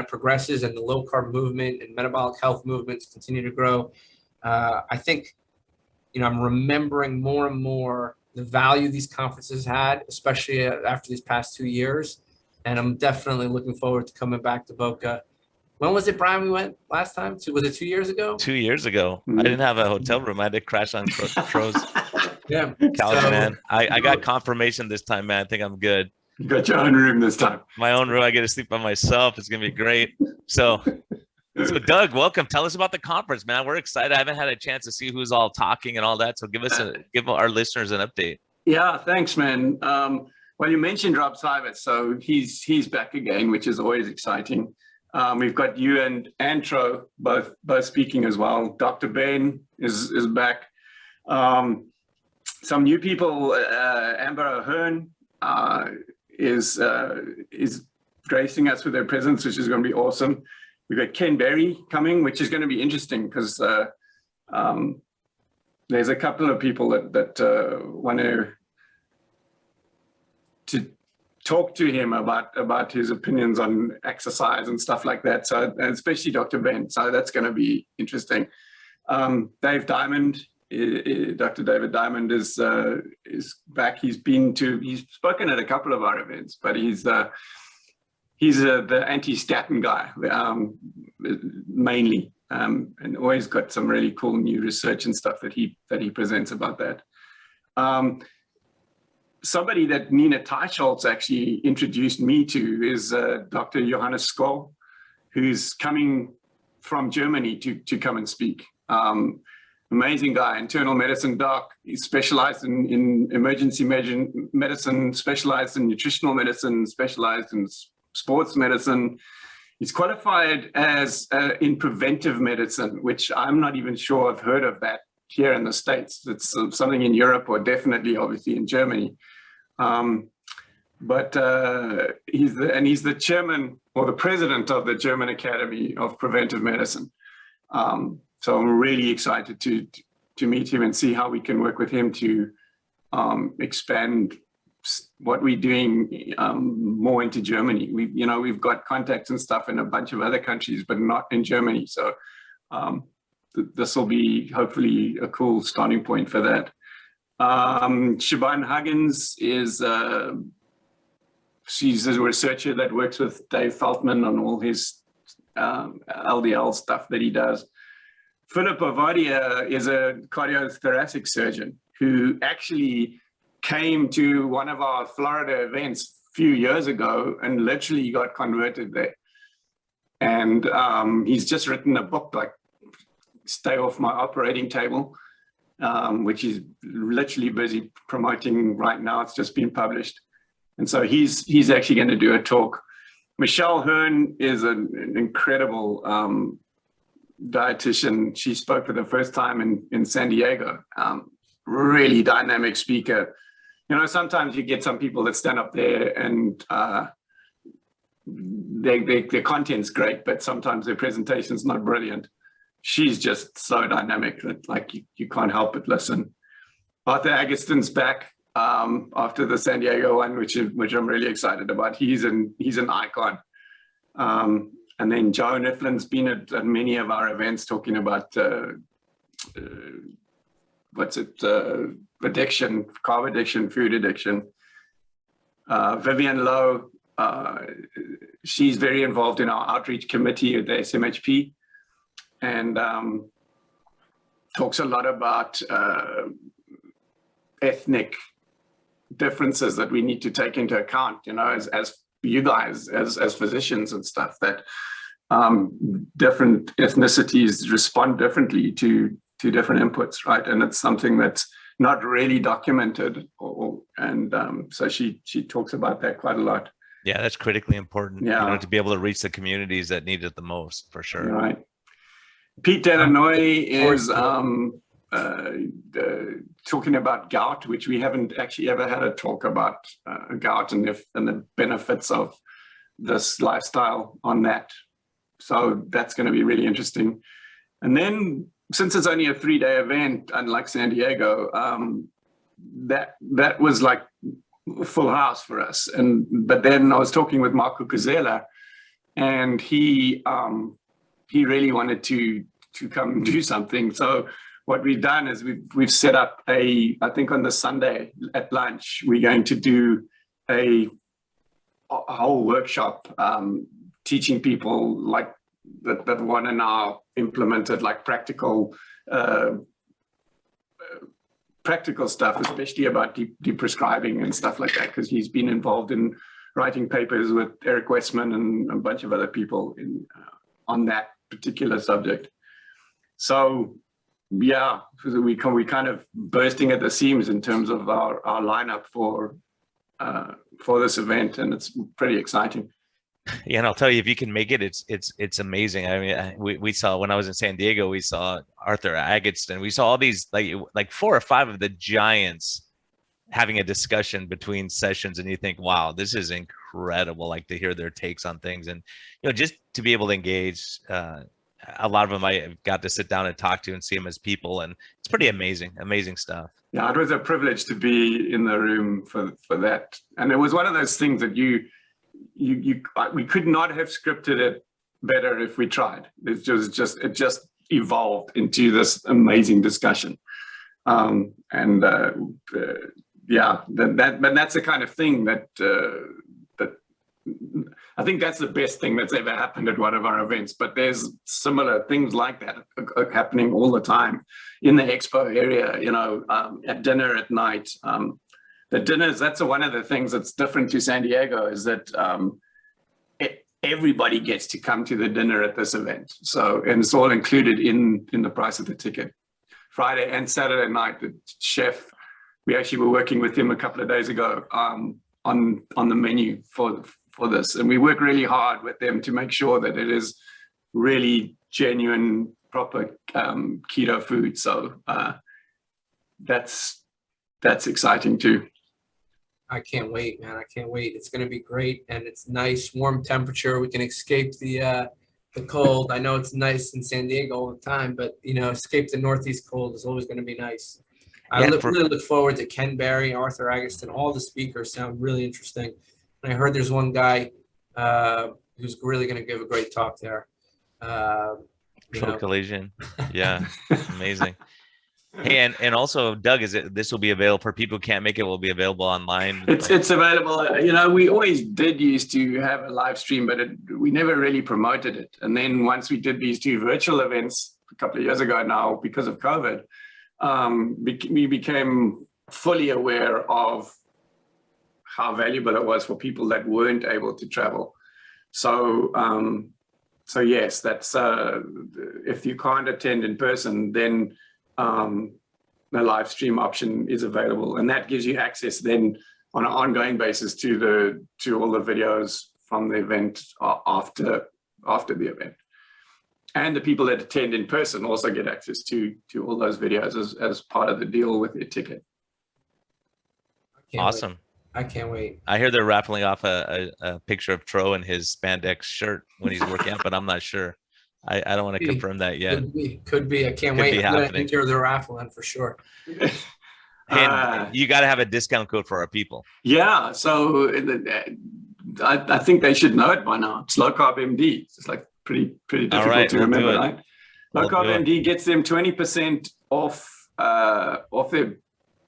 progresses and the low carb movement and metabolic health movements continue to grow, I think, I'm remembering more and more the value these conferences had, especially after these past 2 years. And I'm definitely looking forward to coming back to Boca. When was it, Brian, we went last time? Was it 2 years ago? 2 years ago. I didn't have a hotel room. I had to crash on Tro's couch, man. I got confirmation this time, man. I think I'm good. You got your own room this time. My own room. I get to sleep by myself. It's going to be great. So Doug, welcome. Tell us about the conference, man. We're excited. I haven't had a chance to see who's all talking and all that. So give our listeners an update. Yeah, thanks, man. Well, you mentioned Rob Sivis, so he's back again, which is always exciting. We've got you and Antro both speaking as well. Dr. Ben is back. Some new people. Amber O'Hearn is gracing us with their presence, which is going to be awesome. We've got Ken Berry coming, which is going to be interesting because there's a couple of people that want to talk to him about his opinions on exercise and stuff like that. So, especially Dr. Ben. So that's going to be interesting. Dave Diamond, Dr. David Diamond is back. He's spoken at a couple of our events, but he's the anti-statin guy, mainly, and always got some really cool new research and stuff that he presents about that. Somebody that Nina Teicholz actually introduced me to is Dr. Johannes Skoll, who's coming from Germany to come and speak. Amazing guy, internal medicine doc. He's specialized in emergency medicine, specialized in nutritional medicine, specialized in sports medicine. He's qualified as in preventive medicine, which I'm not even sure I've heard of that here in the States. It's something in Europe, or definitely obviously in Germany. But he's the chairman or the president of the German Academy of Preventive Medicine. So I'm really excited to meet him and see how we can work with him to expand what we're doing more into Germany. We've got contacts and stuff in a bunch of other countries, but not in Germany. So this will be hopefully a cool starting point for that. Siobhan Huggins she's a researcher that works with Dave Feltman on all his LDL stuff that he does. Philip Ovadia is a cardiothoracic surgeon who actually came to one of our Florida events a few years ago and literally got converted there. And he's just written a book like Stay Off My Operating Table, which he's literally busy promoting right now. It's just been published. And so he's actually going to do a talk. Michelle Hearn is an incredible dietitian. She spoke for the first time in San Diego. Really dynamic speaker. Sometimes you get some people that stand up there and their content's great, but sometimes their presentation's not brilliant. She's just so dynamic that like you can't help but listen. Arthur Agustin's back after the San Diego one, which I'm really excited about. He's an icon. And then Joe Niflin's been at many of our events talking about addiction, carb addiction, food addiction. Vivian Lowe, she's very involved in our outreach committee at the SMHP, and talks a lot about ethnic differences that we need to take into account, as you guys, as physicians and stuff, that different ethnicities respond differently to different inputs, right? And it's something that's not really documented, so she talks about that quite a lot. Yeah, that's critically important. Yeah. To be able to reach the communities that need it the most, for sure. Right. Pete Delanoy is talking about gout, which we haven't actually ever had a talk about gout and the benefits of this lifestyle on that. So that's going to be really interesting. And then, since it's only a 3-day event, unlike San Diego, that was like a full house for us. But then I was talking with Marco Cazella, and he really wanted to come and do something. So what we've done is we've set up I think on the Sunday at lunch, we're going to do a whole workshop teaching people like that want to now implement it, like practical stuff, especially about deprescribing and stuff like that, because he's been involved in writing papers with Eric Westman and a bunch of other people on that particular subject. So yeah, we kind of bursting at the seams in terms of our lineup for this event, and it's pretty exciting. Yeah, and I'll tell you, if you can make it, it's amazing. I mean, we saw, when I was in San Diego, we saw Arthur Agatston. We saw all these like 4 or 5 of the giants having a discussion between sessions, and you think, wow, this is incredible. Like, to hear their takes on things, and just to be able to engage a lot of them I got to sit down and talk to and see them as people, and it's pretty amazing stuff. Yeah, it was a privilege to be in the room for that, and it was one of those things that we could not have scripted it better if we tried. It just evolved into this amazing discussion, yeah, but that's the kind of thing that I think that's the best thing that's ever happened at one of our events. But there's similar things like that happening all the time in the expo area, you know, at dinner at night. The dinners, that's one of the things that's different to San Diego, is that everybody gets to come to the dinner at this event. So, and it's all included in the price of the ticket. Friday and Saturday night, the chef, we actually were working with him a couple of days ago on the menu for this, and we work really hard with them to make sure that it is really genuine, proper keto food. So that's exciting too. I can't wait, man. I can't wait. It's going to be great, and it's nice, warm temperature. We can escape the cold. I know it's nice in San Diego all the time, but you know, escape the Northeast cold is always going to be nice. I really look forward to Ken Berry, Arthur Agustin. All the speakers sound really interesting. And I heard there's one guy who's really going to give a great talk there. Collision. Yeah, amazing. Hey, and also, Doug, this will be available for people who can't make it? Will be available online? It's available. You know, we always did used to have a live stream, but we never really promoted it. And then once we did these 2 virtual events a couple of years ago now, because of COVID, we became fully aware of how valuable it was for people that weren't able to travel. So, so yes, that's if you can't attend in person, then the live stream option is available, and that gives you access then on an ongoing basis to all the videos from the event after the event. And the people that attend in person also get access to all those videos as part of the deal with their ticket. Awesome. I can't wait. I hear they're raffling off a picture of Tro in his spandex shirt when he's working out, but I'm not sure. I don't want to confirm that yet. Could be. I can't wait. I'm going to enter the raffle in for sure. And you got to have a discount code for our people. Yeah. So I think they should know it by now. It's LowCarbMD. It's like pretty difficult to remember, right? LowCarbMD gets them 20% off their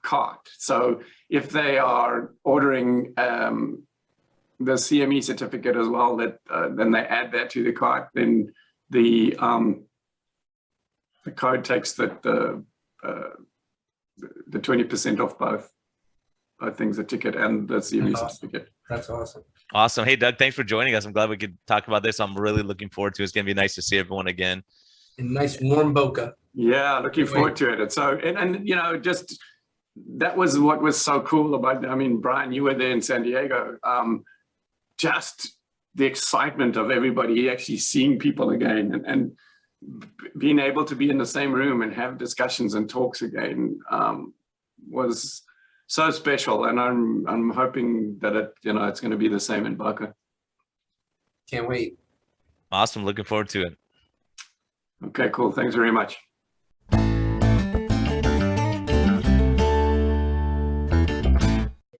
cart. So if they are ordering the CME certificate as well, then they add that to the cart, then the code takes the 20% off both things, the ticket and the CME certificate. That's awesome. Awesome. Hey, Doug, thanks for joining us. I'm glad we could talk about this. I'm really looking forward to it. It's going to be nice to see everyone again. In nice warm Boca. Yeah, looking forward to it. And so, and you know, just that was what was so cool about, I mean, Brian, you were there in San Diego. Just the excitement of everybody actually seeing people again and being able to be in the same room and have discussions and talks again was so special. And I'm hoping that it's going to be the same in Boca. Can't wait. Awesome. Looking forward to it. Okay, cool. Thanks very much.